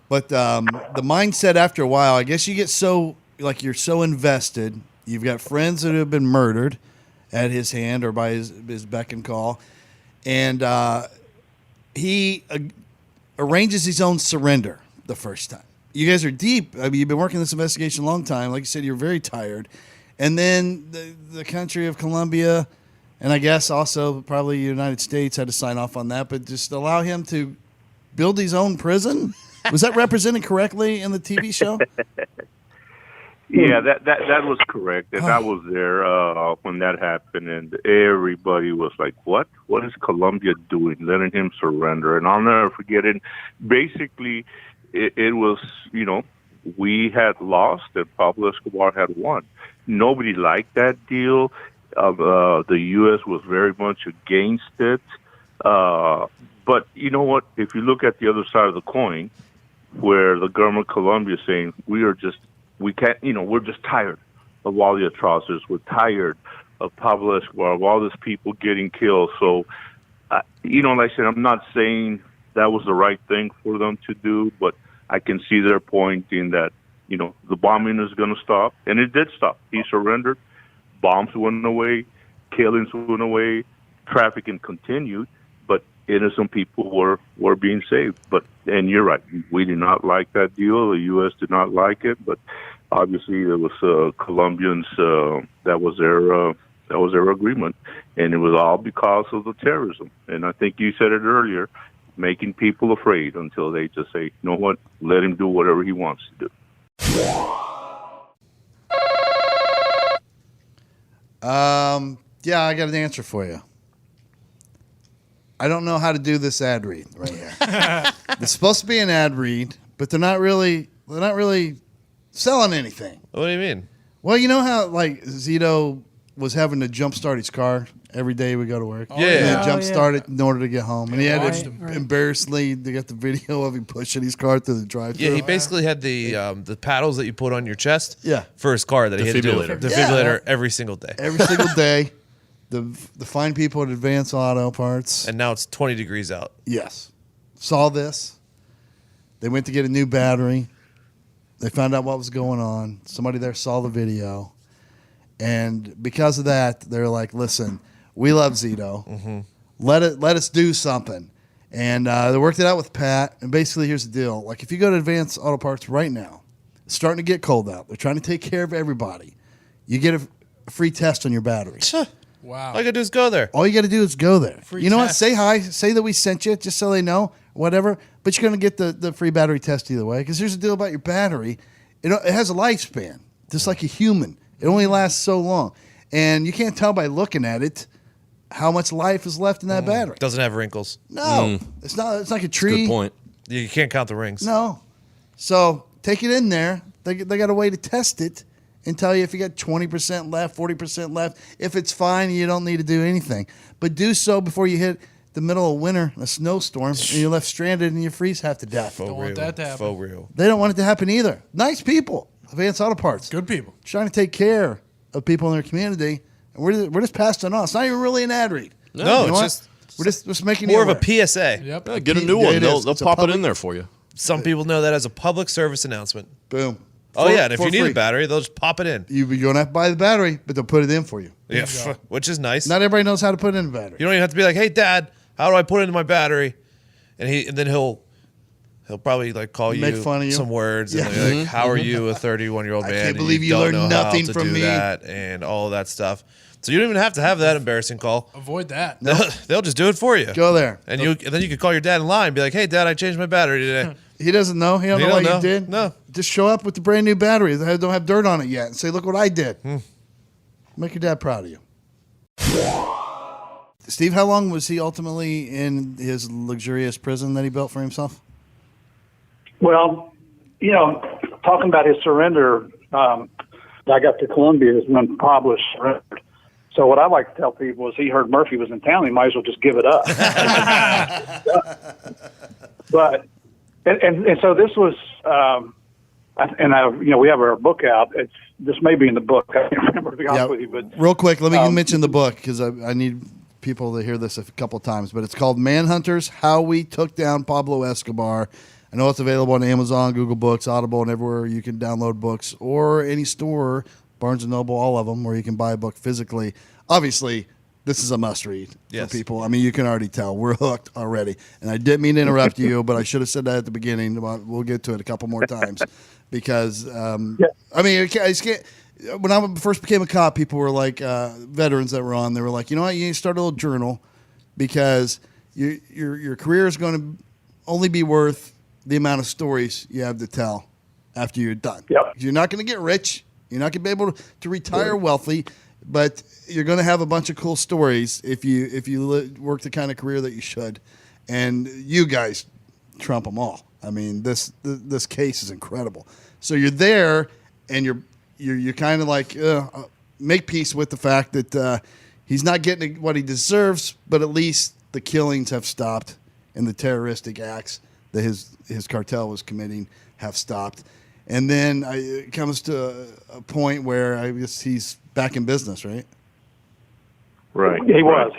but the mindset after a while, I guess you get you're so invested. You've got friends that have been murdered at his hand or by his beck and call, and he arranges his own surrender the first time. You guys are deep. I mean, you've been working this investigation a long time. Like you said, you're very tired. And then the country of Colombia, and I guess also probably the United States had to sign off on that, but just allow him to build his own prison? Was that represented correctly in the TV show? Yeah, that was correct. And I was there when that happened, and everybody was like, what? What is Colombia doing, letting him surrender? And I'll never forget it. Basically, it was, we had lost and Pablo Escobar had won. Nobody liked that deal. The U.S. was very much against it. But you know what? If you look at the other side of the coin, where the government of Colombia is saying, we're just tired of all the atrocities. We're tired of Pablo Escobar, of all these people getting killed. So, like I said, I'm not saying that was the right thing for them to do, but I can see their point in that, the bombing is going to stop. And it did stop. He surrendered. Bombs went away. Killings went away. Trafficking continued. But innocent people were being saved. And you're right. We did not like that deal. The U.S. did not like it. But obviously there was Colombians. That was their agreement. And it was all because of the terrorism. And I think you said it earlier, making people afraid until they just say, you know what, let him do whatever he wants to do. Yeah, I got an answer for you. I don't know how to do this ad read right here. It's supposed to be an ad read, but they're not really selling anything. What do you mean? Well, you know how Zito was having to jump start his car every day we go to work. Yeah. And then jump start it in order to get home, and he had to Right. embarrassingly. They got the video of him pushing his car through the drive-thru. Yeah, he basically had the paddles that you put on your chest. Yeah. For his car that he had to do. Defibrillator. Defibrillator every single day. every single day. The fine people at Advanced Auto Parts. And now it's 20 degrees out. Yes. Saw this. They went to get a new battery. They found out what was going on. Somebody there saw the video. And because of that, they're like, listen, we love Zito. Mm-hmm. Let us do something. And they worked it out with Pat. And basically, here's the deal. Like, if you go to Advanced Auto Parts right now, it's starting to get cold out. They're trying to take care of everybody. you get a free test on your battery. Wow. All you gotta do is go there. All you got to do is go there. Free you know test. what? Say hi. Say that we sent you, just so they know, whatever. But you're going to get the free battery test either way. Because here's the deal about your battery. It has a lifespan, just like a human. It only lasts so long. And you can't tell by looking at it how much life is left in that battery. Doesn't have wrinkles. No. It's not. It's like a tree. Good point. You can't count the rings. No. So take it in there. They got a way to test it and tell you if you got 20% left, 40% left. If it's fine, you don't need to do anything. But do so before you hit the middle of winter, a snowstorm, and you're left stranded and you freeze half to death. Don't want that to happen. For real. They don't want it to happen either. Nice people, Advanced Auto Parts. Good people. Trying to take care of people in their community. And we're just passing on. It's not even really an ad read. No, You know it's what? just We're just making more you of a aware. PSA. Yep. Yeah, get a new Yeah, one. it They'll is. It's a pop it public- in there for you. Some people know that as a public service announcement. Boom. Oh, For- yeah, and if for you need free. a battery, they'll just pop it in. You don't have to buy the battery, but they'll put it in for you. Yeah, which is nice. Not everybody knows how to put in a battery. You don't even have to be like, "Hey, Dad, how do I put it into my battery?" And then he'll probably like call Make you fun of you. some words Yeah. and be like, "How are you, a 31-year-old I man? can't and believe you don't learned know nothing how to from do me." that," and all of that stuff. So you don't even have to have that embarrassing call. Avoid that. They'll just do it for you. Go there. And then you could call your dad in line and be like, "Hey, Dad, I changed my battery today." He doesn't know. He don't He know don't what know. you did. No. Just show up with the brand new battery that don't have dirt on it yet and say, "Look what I did." Make your dad proud of you. Steve, how long was he ultimately in his luxurious prison that he built for himself? Well, talking about his surrender, I got to Colombia is when Pablo surrendered. So what I like to tell people is he heard Murphy was in town, he might as well just give it up. But and so this was, we have our book out. This may be in the book. I can't remember to be honest with you, but real quick, let me mention the book because I need people to hear this a couple of times. But it's called Manhunters: How We Took Down Pablo Escobar. I know it's available on Amazon, Google Books, Audible, and everywhere you can download books, or any store, Barnes & Noble, all of them, where you can buy a book physically. Obviously, this is a must-read Yes. for people. I mean, you can already tell. We're hooked already. And I didn't mean to interrupt you, but I should have said that at the beginning. We'll get to it a couple more times because, I mean, I just can't. When I first became a cop, people were like, veterans that were on, they were like, you know what, you need to start a little journal because your career is going to only be worth the amount of stories you have to tell after you're done. Yep. You're not going to get rich. You're not going to be able to retire wealthy, but you're going to have a bunch of cool stories if you work the kind of career that you should. And you guys trump them all. I mean, this case is incredible. So you're there, and you're kind of like make peace with the fact that he's not getting what he deserves, but at least the killings have stopped and the terroristic acts that his cartel was committing have stopped. And then it comes to a point where I guess he's back in business, right? Right. he was.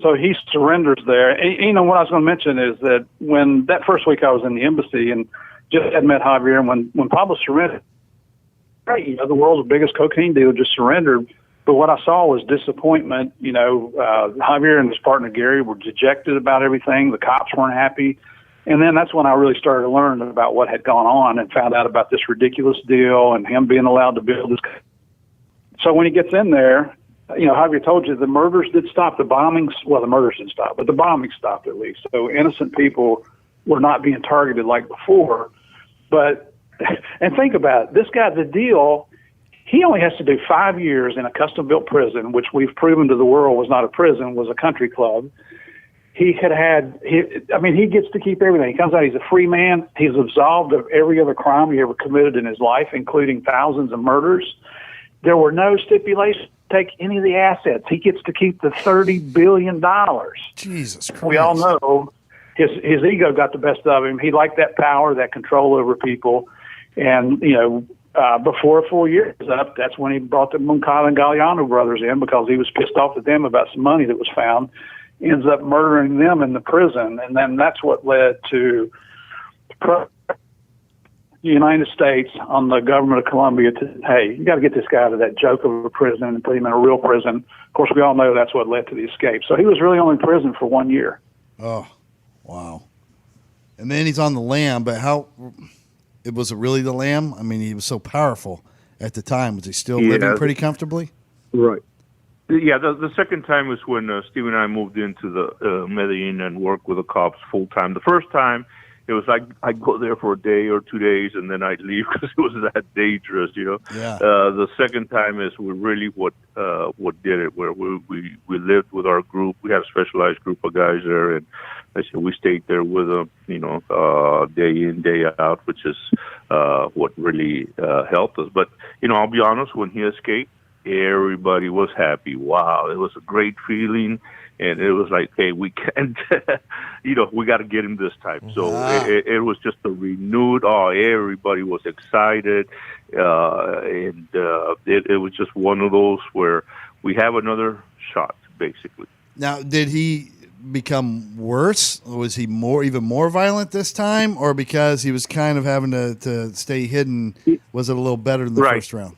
So he surrenders there. And, what I was going to mention is that when that first week I was in the embassy and just had met Javier, and when Pablo surrendered, right, the world's biggest cocaine dealer just surrendered. But what I saw was disappointment. Javier and his partner Gary were dejected about everything. The cops weren't happy. And then that's when I really started to learn about what had gone on and found out about this ridiculous deal and him being allowed to build this. So when he gets in there, Javier told you the murders did stop, the bombings. Well, the murders didn't stop, but the bombings stopped at least. So innocent people were not being targeted like before. But, and think about it, this guy, the deal, he only has to do 5 years in a custom-built prison, which we've proven to the world was not a prison, was a country club. He gets to keep everything. He comes out, he's a free man. He's absolved of every other crime he ever committed in his life, including thousands of murders. There were no stipulations to take any of the assets. He gets to keep the $30 billion. Jesus Christ. We all know his ego got the best of him. He liked that power, that control over people. And, before 4 years was up, that's when he brought the Moncada and Galliano brothers in because he was pissed off at them about some money that was found. Ends up murdering them in the prison, and then that's what led to the United States on the government of Colombia to, hey, you got to get this guy out of that joke of a prison and put him in a real prison. Of course, we all know that's what led to the escape. So he was really only in prison for 1 year. Oh, wow. And then he's on the lam, but was it really the lam? I mean, he was so powerful. at the time? Was he still living pretty comfortably? Right. Yeah, the second time was when Steve and I moved into the Medellin and worked with the cops full time. The first time, it was like I'd go there for a day or 2 days and then I'd leave because it was that dangerous, Yeah. The second time is really what did it, where we lived with our group. We had a specialized group of guys there, and we stayed there with them, day in, day out, which is what really helped us. But I'll be honest, when he escaped, everybody was happy. Wow, it was a great feeling. And it was like, hey, we can't, we got to get him this time. So it was just a renewed, everybody was excited. And it was just one of those where we have another shot, basically. Now, did he become worse? Was he even more violent this time? Or because he was kind of having to stay hidden, was it a little better than the first round?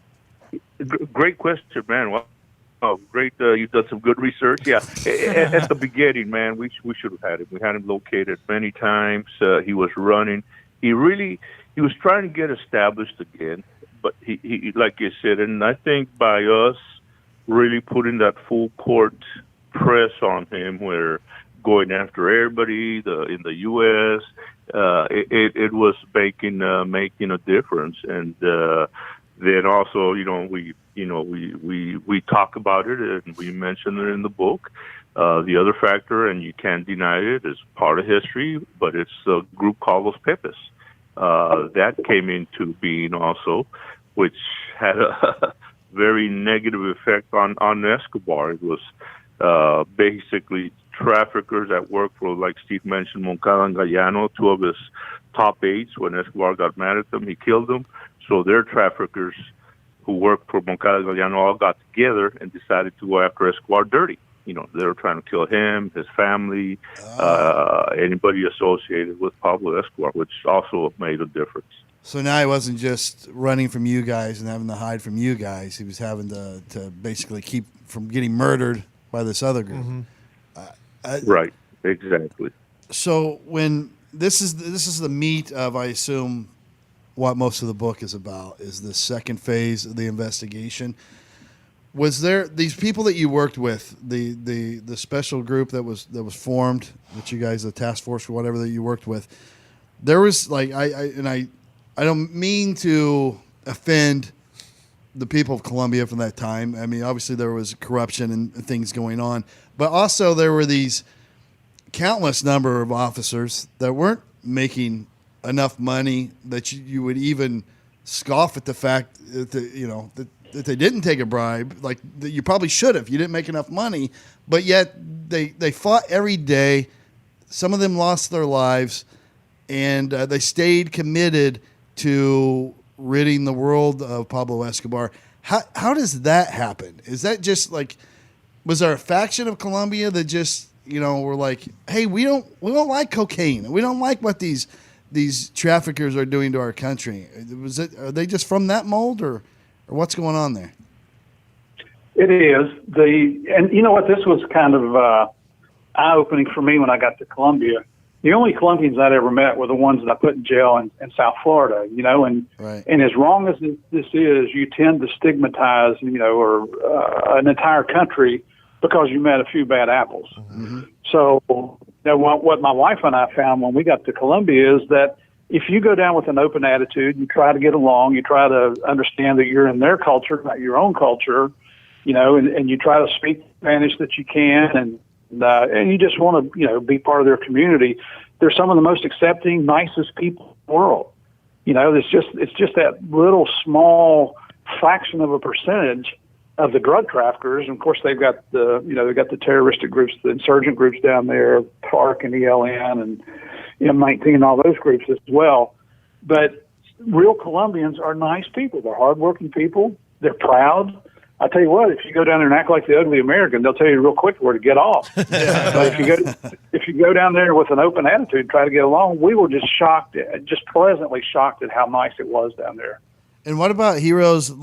Great question, man. Well, great. You've done some good research. Yeah. At the beginning, man, we should have had him. We had him located many times. He was running. He was trying to get established again, but he like you said, and I think by us really putting that full court press on him, where going after everybody in the U.S., it was making a difference. And then also, we talk about it and we mention it in the book. The other factor, and you can't deny it, is part of history, but it's a group called Los Pepes. That came into being also, which had a very negative effect on Escobar. It was basically traffickers that worked for, like Steve mentioned, Moncada and Gallano, two of his top aides. When Escobar got mad at them, he killed them. So their traffickers who worked for Moncada and Gallano all got together and decided to go after Escobar dirty. They were trying to kill him, his family, anybody associated with Pablo Escobar, which also made a difference. So now he wasn't just running from you guys and having to hide from you guys. He was having to basically keep from getting murdered by this other group. Mm-hmm. Right, exactly. So when this is the meat of, I assume, what most of the book is about, is the second phase of the investigation. Was there these people that you worked with, the special group that was formed, that you guys, the task force or whatever that you worked with? There was like I don't mean to offend the people of Colombia from that time. I mean, obviously there was corruption and things going on, but also there were these countless number of officers that weren't making enough money that you would even scoff at the fact that that they didn't take a bribe, like that you probably should have. You didn't make enough money, but yet they fought every day. Some of them lost their lives, and they stayed committed to ridding the world of Pablo Escobar. How does that happen? Is that just like, was there a faction of Colombia that just were like, hey, we don't like cocaine, we don't like what these traffickers are doing to our country? Are they just from that mold, or what's going on there? It is. And you know what? This was kind of eye-opening for me when I got to Colombia. The only Colombians I'd ever met were the ones that I put in jail in South Florida, and right. And as wrong as this is, you tend to stigmatize, or an entire country because you met a few bad apples. Mm-hmm. So what my wife and I found when we got to Colombia is that if you go down with an open attitude, you try to get along, you try to understand that you're in their culture, not your own culture, and you try to speak Spanish that you can, and you just want to, be part of their community. They're some of the most accepting, nicest people in the world. It's just that little small fraction of a percentage of the drug traffickers. And of course, they've got they've got the terroristic groups, the insurgent groups down there, FARC and ELN and M19 and all those groups as well. But real Colombians are nice people. They're hardworking people. They're proud. I tell you what, if you go down there and act like the ugly American, they'll tell you real quick where to get off. But if you go down there with an open attitude and try to get along, we were just pleasantly shocked at how nice it was down there. And what about heroes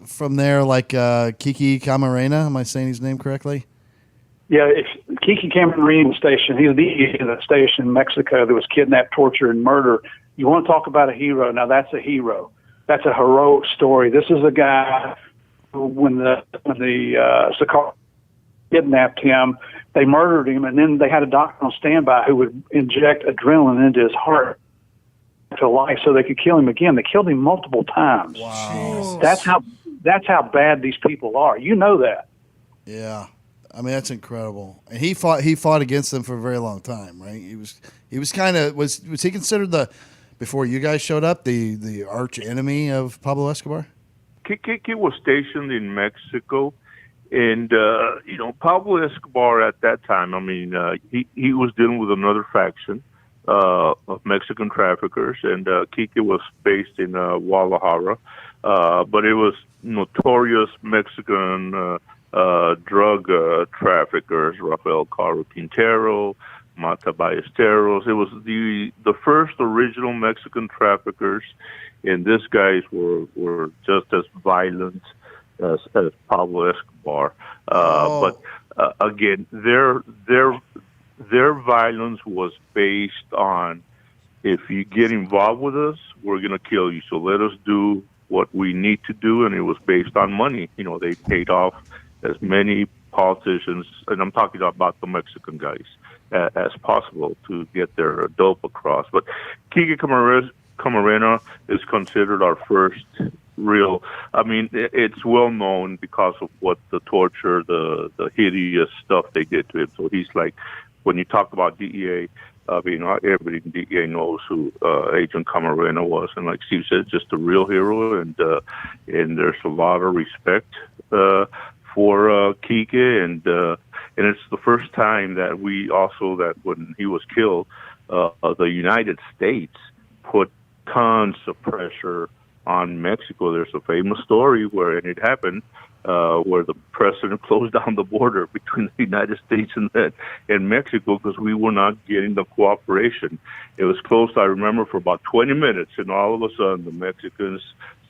from there, like Kiki Camarena? Am I saying his name correctly? Yeah, Kiki Camarena station. He was the in a station in Mexico that was kidnapped, tortured, and murdered. You want to talk about a hero? Now that's a hero. that's a heroic story. This is a guy who, when the Sicario kidnapped him, they murdered him, and then they had a doctor on standby who would inject adrenaline into his heart to life so they could kill him again. They killed him multiple times. Wow. That's how bad these people are. You know that. Yeah. I mean, that's incredible. And he fought against them for a very long time, right? He was kind of was he considered before you guys showed up the arch enemy of Pablo Escobar? Kiki was stationed in Mexico, and Pablo Escobar at that time, I mean, he was dealing with another faction of Mexican traffickers, and Kiki was based in Guadalajara, but it was notorious Mexican drug traffickers, Rafael Caro Quintero, Mata Ballesteros. It was the first original Mexican traffickers, and these guys were just as violent as Pablo Escobar. But again, their violence was based on, if you get involved with us, we're going to kill you. So let us do what we need to do, and it was based on money. They paid off as many politicians, and I'm talking about the Mexican guys, as possible to get their dope across. But Kiki Camarena is considered our first real, I mean, it's well known because of what the torture, the hideous stuff they did to him. So he's like, when you talk about DEA, everybody in DEA knows who Agent Camarena was, and like Steve said, just a real hero, and there's a lot of respect for Kike, and it's the first time that when he was killed, the United States put tons of pressure on Mexico. There's a famous story where it happened, where the president closed down the border between the United States and Mexico because we were not getting the cooperation. It was closed, I remember, for about 20 minutes, and all of a sudden the Mexicans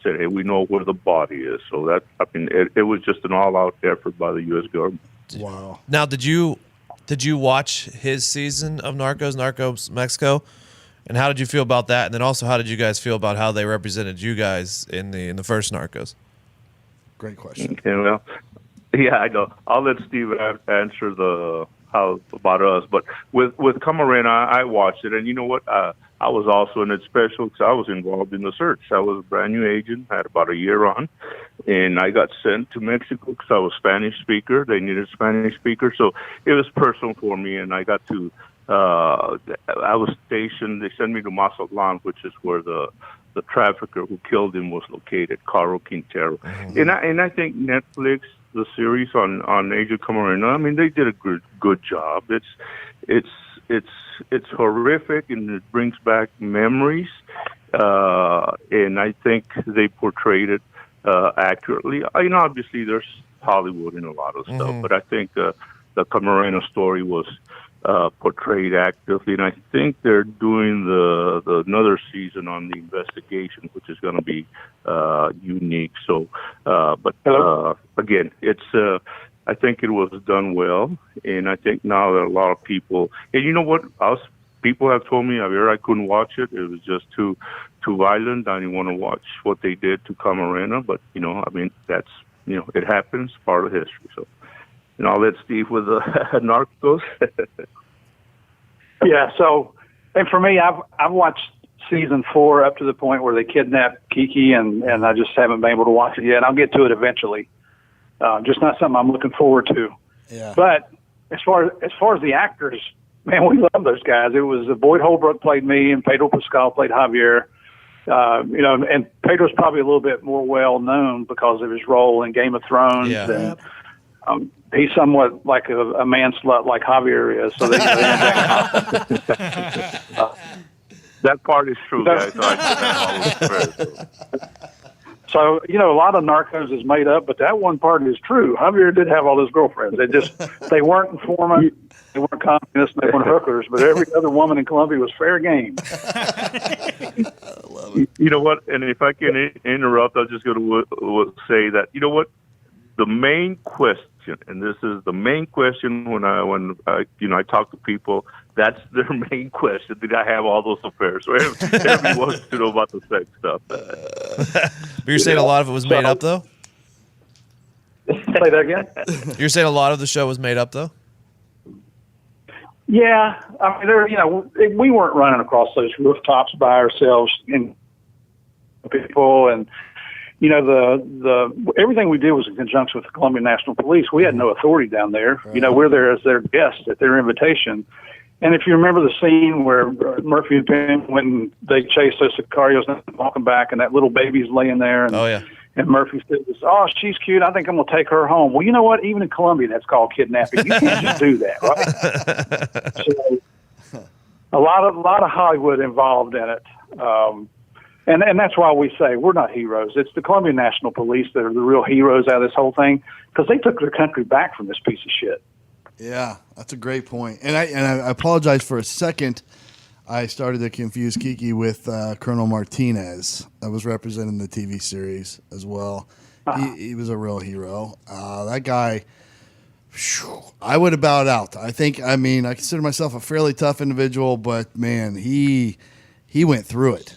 said, "Hey, we know where the body is." So it was just an all-out effort by the U.S. government. Wow. Now, did you watch his season of Narcos Mexico? And how did you feel about that? And then also, how did you guys feel about how they represented you guys in the first Narcos? Great question. Okay, well, yeah, I know. I'll let Steve answer how about us. But with Camarena, I watched it, and you know what? I was also in it special because I was involved in the search. I was a brand new agent, had about a year on, and I got sent to Mexico because I was Spanish speaker. They needed a Spanish speaker, so it was personal for me, and I got to. I was stationed. They sent me to Mazatlan, which is where the trafficker who killed him was located, Caro Quintero. Mm-hmm. And I think Netflix, the series on Agent Camarena, I mean, they did a good job. It's horrific, and it brings back memories. And I think they portrayed it accurately. Obviously there's Hollywood in a lot of stuff, but I think the Camarena story was portrayed actively, and I think they're doing the another season on the investigation, which is going to be unique. So, again, it's I think it was done well, and I think now that a lot of people, and you know what, people have told me, Javier, I couldn't watch it. It was just too violent. I didn't want to watch what they did to Camarena, but I mean, that's it happens, part of history. So. And I'll let Steve with the Narcos. Yeah. So, and for me, I've watched season 4 up to the point where they kidnapped Kiki, and I just haven't been able to watch it yet. I'll get to it eventually. Just not something I'm looking forward to. Yeah. But as far as the actors, man, we love those guys. It was Boyd Holbrook played me, and Pedro Pascal played Javier. And Pedro's probably a little bit more well known because of his role in Game of Thrones. Yeah. And, he's somewhat like a man slut like Javier is. So that part is true, guys. So, a lot of Narcos is made up, but that one part is true. Javier did have all his girlfriends. They weren't informant, they weren't communists, they weren't hookers, but every other woman in Colombia was fair game. I love it. You know what? And if I can interrupt, I'm just going to say that, you know what? The main question, and this is the main question when I talk to people That's their main question. Did I have all those affairs? So everybody wants to know about the sex stuff. But you're saying a lot of it was made up, though? Say that again? You're saying a lot of the show was made up, though? Yeah. I mean, we weren't running across those rooftops by ourselves and people, and the everything we did was in conjunction with the Colombian National Police. We had no authority down there. Right. We're there as their guests at their invitation. And if you remember the scene where Murphy and Pena, when they chased us, Sicarios walking back, and that little baby's laying there, and, and Murphy says, "Oh, she's cute. I think I'm going to take her home." Well, you know what? Even in Colombia, that's called kidnapping. You can't just do that, right? So, a lot of Hollywood involved in it. And that's why we say we're not heroes. It's the Colombian National Police that are the real heroes out of this whole thing, because they took their country back from this piece of shit. Yeah, that's a great point. And I apologize for a second. I started to confuse Kiki with Colonel Martinez. That was representing the TV series as well. He was a real hero. That guy, I would have bowed out. I consider myself a fairly tough individual, but man, he went through it.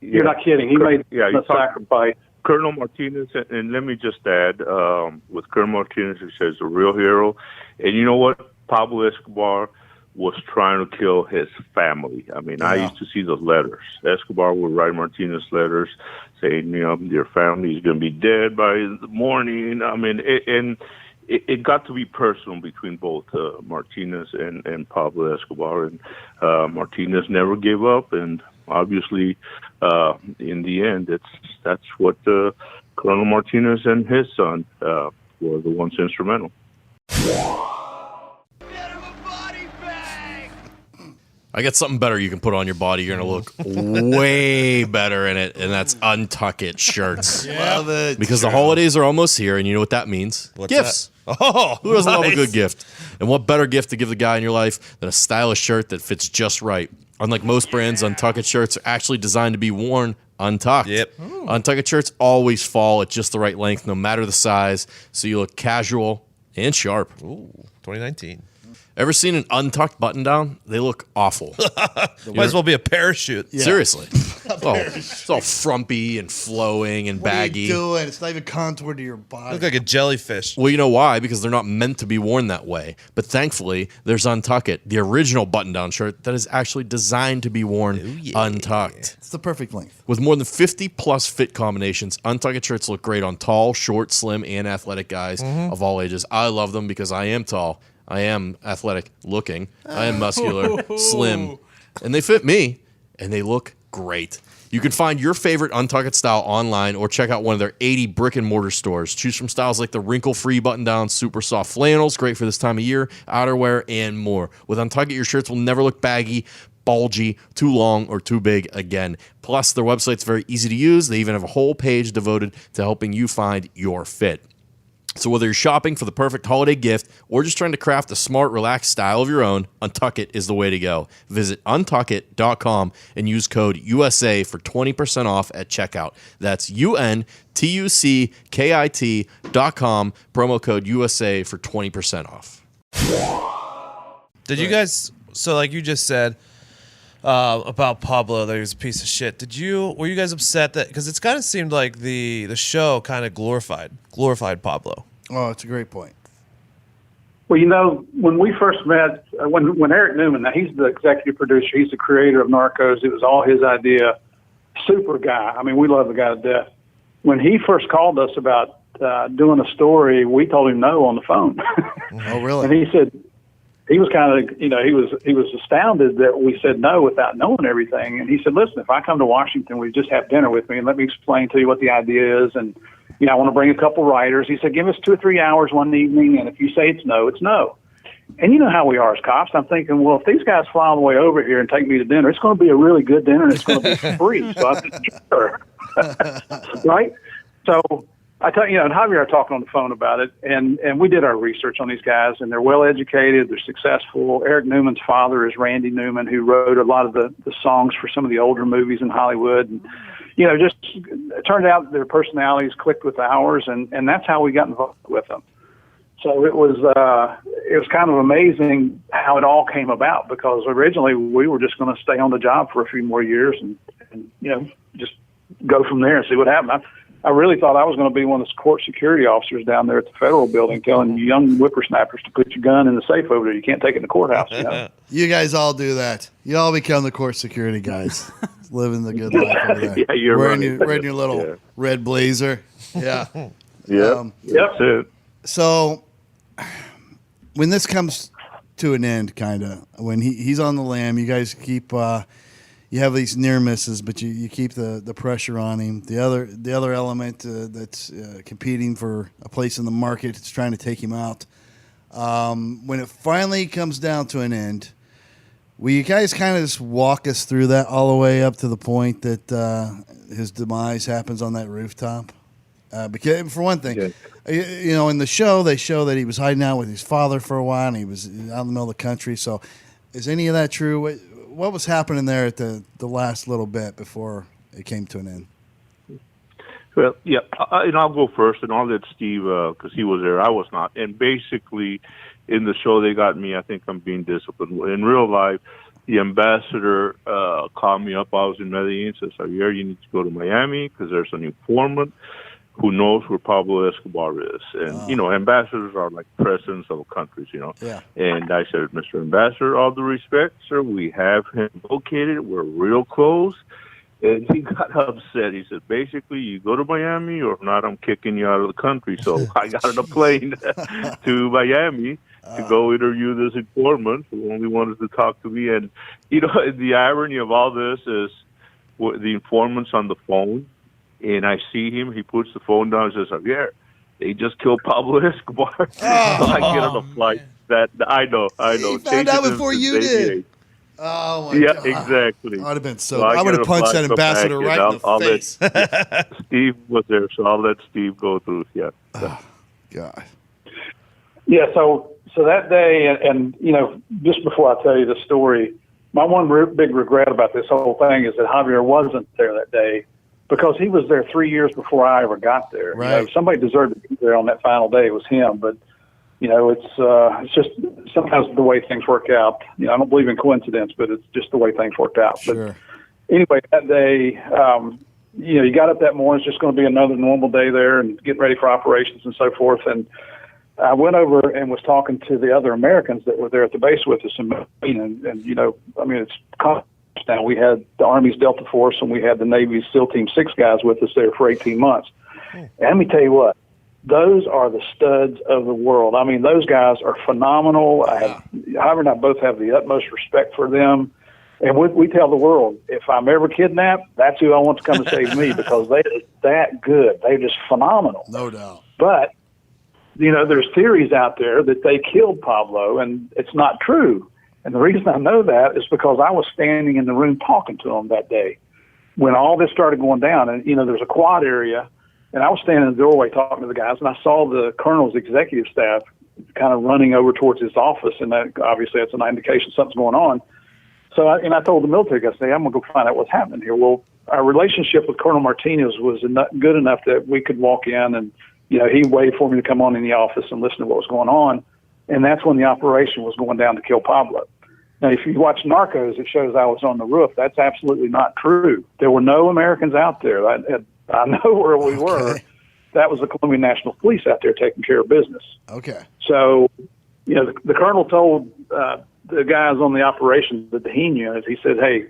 You're not kidding. He made a sacrifice. Colonel Martinez, and let me just add, with Colonel Martinez, he says a real hero. And you know what? Pablo Escobar was trying to kill his family. I mean, I used to see those letters. Escobar would write Martinez letters saying, your family is going to be dead by the morning. I mean, it got to be personal between both Martinez and Pablo Escobar. And Martinez never gave up, and obviously, in the end, that's what Colonel Martinez and his son were the ones instrumental. I got something better you can put on your body. You're going to look way better in it, and that's Untuck It shirts. Love it. Because the holidays are almost here, and you know what that means? What's gifts. That? Oh, who doesn't love a good gift? And what better gift to give the guy in your life than a stylish shirt that fits just right? Unlike most brands, Untuck It shirts are actually designed to be worn untucked. Yep. Untuck It shirts always fall at just the right length, no matter the size, so you look casual and sharp. Ooh, 2019. Ever seen an untucked button down? They look awful. Might as well be a parachute. Yeah. Seriously. It's all frumpy and flowing and baggy. What are you doing? It's not even contoured to your body. Look like a jellyfish. Well, you know why? Because they're not meant to be worn that way. But thankfully, there's Untuck It, the original button-down shirt that is actually designed to be worn untucked. It's the perfect length. With more than 50-plus fit combinations, Untuck It shirts look great on tall, short, slim, and athletic guys of all ages. I love them because I am tall. I am athletic looking. I am muscular, slim, and they fit me, and they look great. You can find your favorite Untuck It style online or check out one of their 80 brick and mortar stores. Choose from styles like the wrinkle-free button-down super soft flannels, great for this time of year, outerwear, and more. With Untuck It, your shirts will never look baggy, bulgy, too long, or too big again. Plus, their website's very easy to use. They even have a whole page devoted to helping you find your fit. So whether you're shopping for the perfect holiday gift or just trying to craft a smart, relaxed style of your own, Untuck It is the way to go. Visit untuckit.com and use code USA for 20% off at checkout. That's UNTUCKIT.com, promo code USA for 20% off. Did you guys, so like you just said about Pablo, that he was a piece of shit. Were you guys upset that, because it's kind of seemed like the show kind of glorified Pablo? Oh, it's a great point. Well, when we first met, when Eric Newman, now he's the executive producer, he's the creator of Narcos, it was all his idea, super guy. I mean, we love the guy to death. When he first called us about doing a story, we told him no on the phone. Oh, really? And he said, he was kind of, he was astounded that we said no without knowing everything. And he said, listen, if I come to Washington, will you just have dinner with me and let me explain to you what the idea is? And, I want to bring a couple writers. He said, give us 2 or 3 hours one evening. And if you say it's no, it's no. And you know how we are as cops. I'm thinking, well, if these guys fly all the way over here and take me to dinner, it's going to be a really good dinner and it's going to be free. So I said, sure. Right? So I tell you, and Javier and I talking on the phone about it, and we did our research on these guys, and they're well educated, they're successful. Eric Newman's father is Randy Newman, who wrote a lot of the songs for some of the older movies in Hollywood. And, just it turned out their personalities clicked with ours, and that's how we got involved with them. So it was kind of amazing how it all came about, because originally we were just going to stay on the job for a few more years and just go from there and see what happened. I really thought I was going to be one of the court security officers down there at the federal building telling young whippersnappers to put your gun in the safe over there. You can't take it in the courthouse. You guys all do that. You all become the court security guys, living the good life over there. Yeah, you're wearing right. your little red blazer. Yeah. Yep. That's it. So when this comes to an end, kind of, when he's on the lam, you guys keep you have these near misses, but you keep the pressure on him. The other element that's competing for a place in the market, it's trying to take him out. When it finally comes down to an end, will you guys kind of just walk us through that all the way up to the point that his demise happens on that rooftop? Because for one thing, in the show, they show that he was hiding out with his father for a while, and he was out in the middle of the country. So is any of that true? What was happening there at the last little bit before it came to an end? Well, yeah, and I'll go first, and I'll let Steve, because he was there. I was not. And basically, in the show, they got me. I think I'm being disciplined. In real life, the ambassador called me up. I was in Medellin, says, Javier, you need to go to Miami because there's an informant who knows where Pablo Escobar is. And, ambassadors are like presidents of countries, Yeah. And I said, Mr. Ambassador, all due respect, sir, we have him located. We're real close. And he got upset. He said, basically, you go to Miami, or if not, I'm kicking you out of the country. So I got on a plane to Miami to go interview this informant who only wanted to talk to me. And, the irony of all this is the informant's on the phone. And I see him. He puts the phone down and says, Javier, they just killed Pablo Escobar. So I get on a flight. That I know. He found out before you did. Oh, my God. Yeah, exactly. I would have been I would have punched that ambassador right in the face. Steve was there, so I'll let Steve go through. Yeah. Oh, God. Yeah, so that day, and just before I tell you the story, my one big regret about this whole thing is that Javier wasn't there that day, because he was there 3 years before I ever got there. Right. Somebody deserved to be there on that final day. It was him. But, it's just sometimes the way things work out. I don't believe in coincidence, but it's just the way things worked out. Sure. But anyway, that day, you got up that morning. It's just going to be another normal day there and getting ready for operations and so forth. And I went over and was talking to the other Americans that were there at the base with us. And it's constant. Now, we had the Army's Delta Force and we had the Navy's SEAL Team 6 guys with us there for 18 months. And let me tell you what, those are the studs of the world. I mean, those guys are phenomenal. Javier and I both have the utmost respect for them. And we tell the world, if I'm ever kidnapped, that's who I want to come and save me, because they're that good. They're just phenomenal. No doubt. But, there's theories out there that they killed Pablo, and it's not true. And the reason I know that is because I was standing in the room talking to them that day when all this started going down. And, there's a quad area, and I was standing in the doorway talking to the guys, and I saw the colonel's executive staff kind of running over towards his office, and that obviously that's an indication something's going on. So I told the military guys, I'm going to go find out what's happening here. Well, our relationship with Colonel Martinez was good enough that we could walk in, and, he waited for me to come on in the office and listen to what was going on. And that's when the operation was going down to kill Pablo. Now, if you watch Narcos, it shows I was on the roof. That's absolutely not true. There were no Americans out there. I know where we were. That was the Colombian National Police out there taking care of business. Okay. So, the colonel told the guys on the operations, the Dahin unit, he said, hey,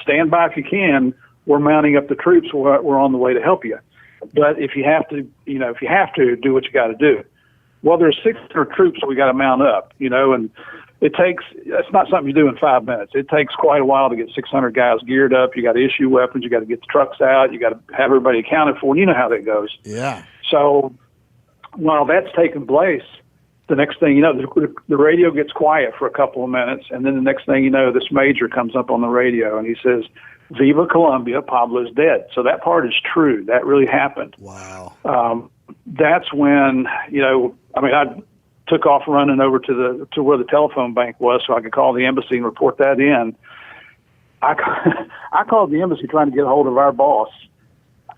stand by if you can. We're mounting up the troops. We're on the way to help you. But if you have to, do what you got to do. Well, there's 600 troops we got to mount up, and it's not something you do in 5 minutes. It takes quite a while to get 600 guys geared up. You got to issue weapons. You got to get the trucks out. You got to have everybody accounted for. And you know how that goes. Yeah. So while that's taking place, the next thing you know, the radio gets quiet for a couple of minutes. And then the next thing you know, this major comes up on the radio and he says, Viva Colombia, Pablo's dead. So that part is true. That really happened. Wow. That's when, I took off running over to where the telephone bank was so I could call the embassy and report that in. I called the embassy trying to get a hold of our boss.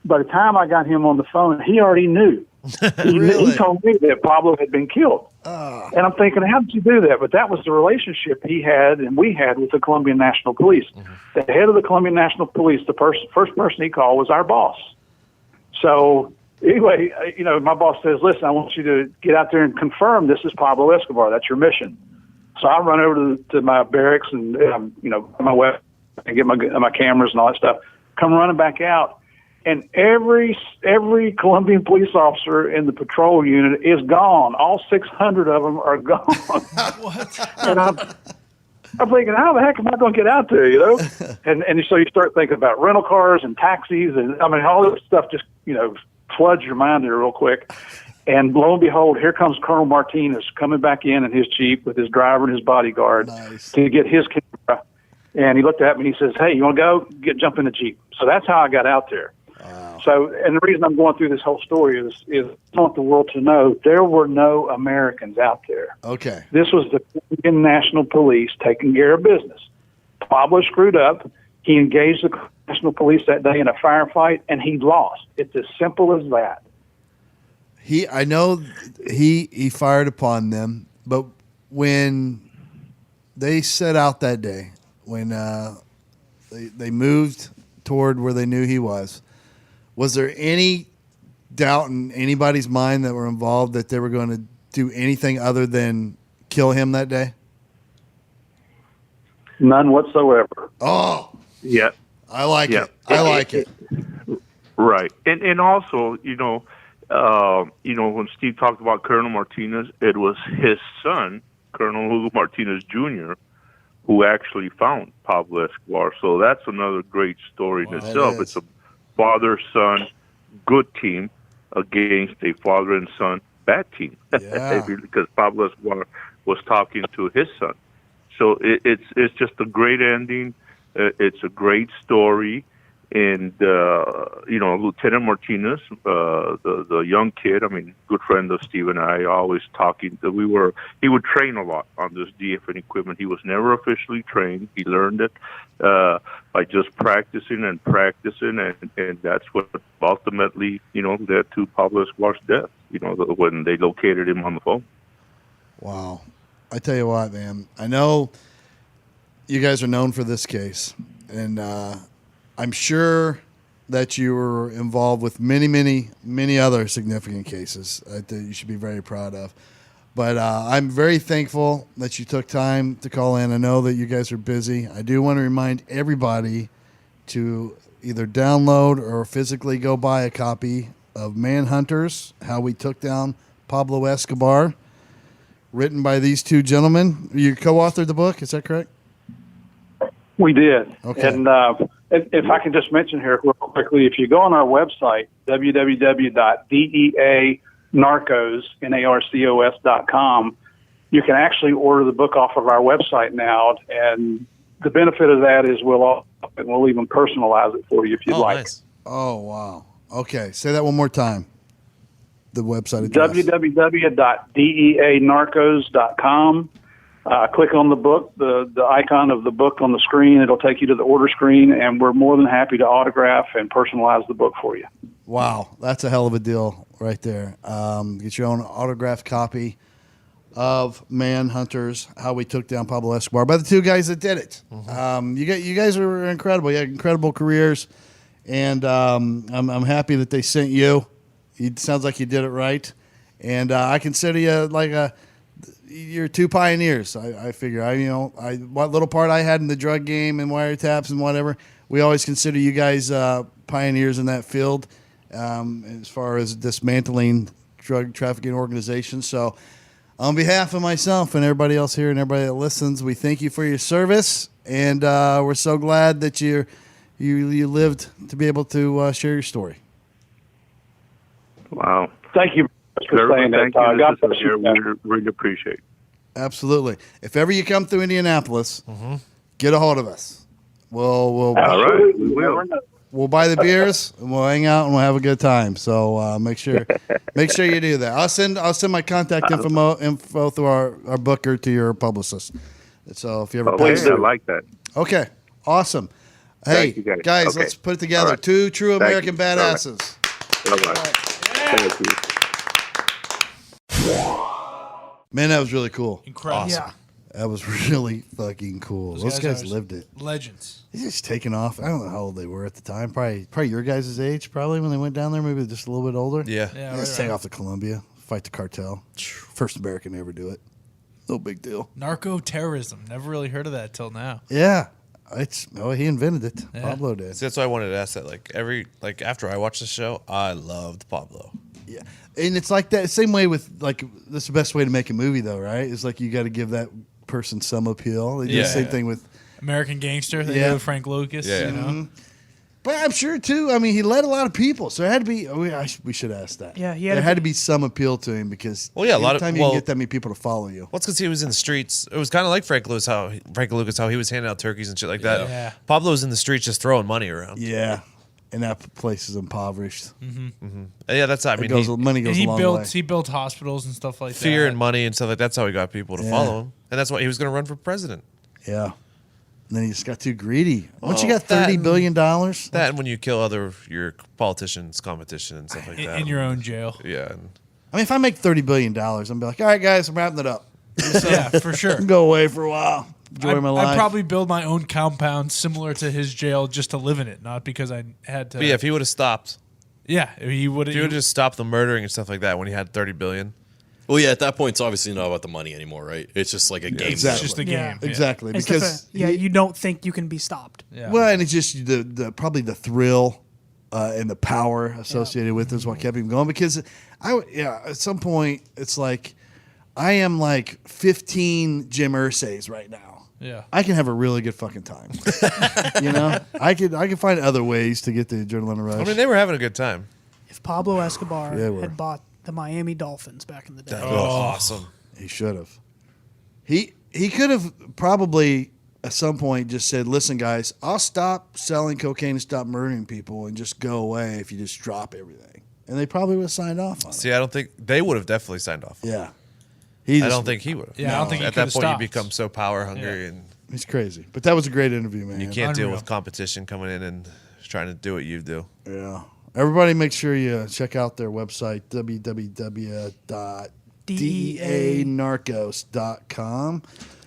By the time I got him on the phone, he already knew. He told me that Pablo had been killed. And I'm thinking, how did you do that? But that was the relationship he had and we had with the Colombian National Police. The head of the Colombian National Police, the first person he called was our boss. So anyway, my boss says, listen, I want you to get out there and confirm this is Pablo Escobar. That's your mission. So I run over to my barracks and, my weapon and get my cameras and all that stuff. Come running back out. And every Colombian police officer in the patrol unit is gone. All 600 of them are gone. What? And I'm thinking, how the heck am I going to get out there, And so you start thinking about rental cars and taxis. And, all this stuff just, floods your mind there real quick. And lo and behold, here comes Colonel Martinez coming back in his Jeep with his driver and his bodyguard to get his camera. And he looked at me and he says, hey, you want to go? Jump in the Jeep. So that's how I got out there. Wow. So, and the reason I'm going through this whole story is I want the world to know there were no Americans out there. Okay. This was the Colombian National Police taking care of business. Pablo screwed up. He engaged the National Police that day in a firefight, and he lost. It's as simple as that. I know he fired upon them, but when they set out that day, when they moved toward where they knew he was there any doubt in anybody's mind that were involved that they were going to do anything other than kill him that day? None whatsoever. Oh, yeah. I like it. I like it. Right. And also, when Steve talked about Colonel Martinez, it was his son, Colonel Hugo Martinez Jr., who actually found Pablo Escobar. So that's another great story in itself. It's a father-son good team against a father and son bad team. Yeah. Because Pablo Escobar was talking to his son. So it's just a great ending. It's a great story. And, Lieutenant Martinez, the young kid, good friend of Steve and I, always talking. He would train a lot on this DFN equipment. He was never officially trained. He learned it by just practicing, and that's what ultimately, led to Pablo Escobar's death, when they located him on the phone. Wow. I tell you what, man, I know you guys are known for this case, and I'm sure that you were involved with many, many, many other significant cases that you should be very proud of. But I'm very thankful that you took time to call in. I know that you guys are busy. I do want to remind everybody to either download or physically go buy a copy of Manhunters, How We Took Down Pablo Escobar, written by these two gentlemen. You co-authored the book, is that correct? We did. Okay. And if I can just mention here real quickly, if you go on our website, www.deanarcos.com, you can actually order the book off of our website now. And the benefit of that is we'll even personalize it for you if you'd like. Nice. Oh, wow. Okay. Say that one more time. The website address. www.deanarcos.com. Click on the book, the icon of the book on the screen. It'll take you to the order screen, and we're more than happy to autograph and personalize the book for you. Wow, that's a hell of a deal right there. Get your own autographed copy of Manhunters, How We Took Down Pablo Escobar, by the two guys that did it. Mm-hmm. You guys are incredible. You had incredible careers, and I'm happy that they sent you. It sounds like you did it right, and I consider you like you're two pioneers. I figure what little part I had in the drug game and wiretaps and whatever, we always consider you guys pioneers in that field as far as dismantling drug trafficking organizations. So on behalf of myself and everybody else here and everybody that listens, we thank you for your service, and we're so glad that you lived to be able to share your story. Wow. Thank you for saying that. God bless you. We really appreciate it. Absolutely. If ever you come through Indianapolis, get a hold of us. We'll all right. We will. We'll buy the beers and we'll hang out and we'll have a good time. So make sure you do that. I'll send my contact info through our booker to your publicist. So if you ever I like that. Okay. Awesome. Hey you, guys, okay. let's put it together. Right. Two true American you. badasses. All right. Thank you. Man, that was really cool. Incredible. Yeah. That was really fucking cool. Those guys are lived it. Legends. He's just taking off. I don't know how old they were at the time. Probably your guys' age, probably when they went down there. Maybe just a little bit older. Yeah. Yeah, Let's right take around. off to Colombia, fight the cartel. First American to ever do it. No big deal. Narco-Terrorism. Never really heard of that till now. Yeah, he invented it. Yeah. Pablo did. See, that's why I wanted to ask that. After I watched the show, I loved Pablo. Yeah, and it's like that same way with that's the best way to make a movie though, right? It's like you got to give that person some appeal. They do the same thing with. American Gangster. They Yeah. did with Frank Lucas. Yeah. You know? But I'm sure too. I mean, he led a lot of people, so there had to be. We should ask that. Yeah, there had to be some appeal to him because. Well, yeah, a lot of- time you well- can get that many people to follow you. Well, it's because he was in the streets. It was kind of like Frank Lucas, how he was handing out turkeys and shit like that. Yeah. Pablo was in the streets just throwing money around. Yeah, and that place is impoverished. Yeah, that's. I It mean, goes, money goes And he a long built way. he built hospitals and stuff like fear that. and money and stuff like that's how he got people to Yeah. follow him, and that's why he was going to run for president. Yeah, and then he just got too greedy. Once you Well, got $30 billion, That and when you kill your politicians' competition and stuff like that. in your own jail. Yeah. And I mean, if I make $30 billion, I'm gonna be like, all right, guys, I'm wrapping it up. Yeah, for sure. Go away for a while. Enjoy my life. I'd probably build my own compound similar to his jail just to live in it, not because I had to. But yeah, if he would have stopped, yeah, he would if he would have just stopped the murdering and stuff like that when he had 30 billion. Well, yeah, at that point, it's obviously not about the money anymore, right? It's just like a game. exactly. It's just a Yeah. game. Yeah. Exactly, It's because you don't think you can be stopped. Yeah. well, and it's just the probably the thrill and the power associated with it is what kept him going. Because at some point it's like I am like 15 Jim Irsay's right now. Yeah. I can have a really good fucking time. I can find other ways to get the adrenaline rush. I mean, they were having a good time. If Pablo Escobar Yeah, we're- had bought the Miami Dolphins back in the day, That was awesome. He should have. He could have probably at some point just said, "Listen, guys, I'll stop selling cocaine and stop murdering people and just go away if you just drop everything." And they probably would have signed off on it. See, I don't think they would have definitely signed off. Yeah, I don't think he would have. Yeah, I don't think he at that could've point stopped. you become so power hungry Yeah. and he's crazy. But that was a great interview, man. you can't deal Unreal. with competition coming in and trying to do what you do. Yeah. Everybody, make sure you check out their website www.deanarcos.com.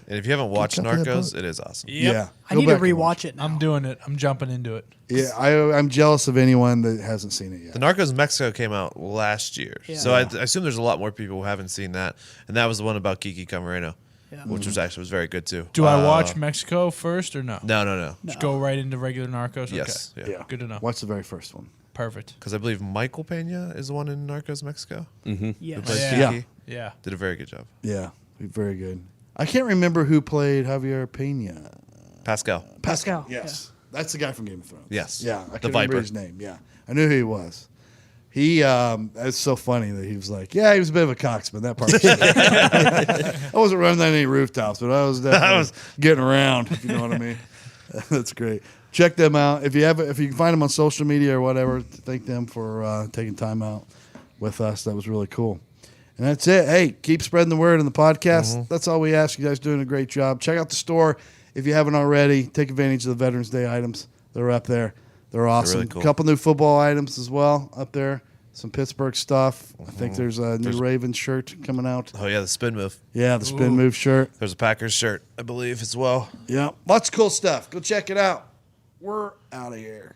And if you haven't watched Check out that Narcos, book. it is awesome. Yep. Yeah, I go need to back and watch rewatch it. Now. I'm doing it. I'm jumping into it. Yeah, I'm jealous of anyone that hasn't seen it yet. The Narcos Mexico came out last year, Yeah. so I assume there's a lot more people who haven't seen that, and that was the one about Kiki Camarena, Yeah. which was very good too. Do I watch Mexico first or no? No. Just go right into regular Narcos? Yes, Okay. yeah. Good to know. Watch the very first one. Perfect. Because I believe Michael Pena is the one in Narcos Mexico. Yes. Who plays Yeah. Kiki. Yeah. Did a very good job. Yeah, very good. I can't remember who played Javier Pena. Pascal. Pascal. Yes. That's the guy from Game of Thrones. Yes. Yeah, I The can't remember Viper. his name. Yeah, I knew who he was. He, it's so funny that he was like, yeah, he was a bit of a coxman. That part. I wasn't running on any rooftops, but I was definitely getting around, if you know what I mean. That's great. Check them out. If you can find them on social media or whatever, thank them for taking time out with us. That was really cool. And that's it. Hey, keep spreading the word on the podcast. That's all we ask. You guys are doing a great job. Check out the store if you haven't already. Take advantage of the Veterans Day items. They're up there. They're awesome. really cool. A couple new football items as well up there. Some Pittsburgh stuff. I think there's a new Ravens shirt coming out. Oh yeah, the spin move. Yeah, the spin move shirt. There's a Packers shirt, I believe, as well. Yeah, lots of cool stuff. Go check it out. We're out of here.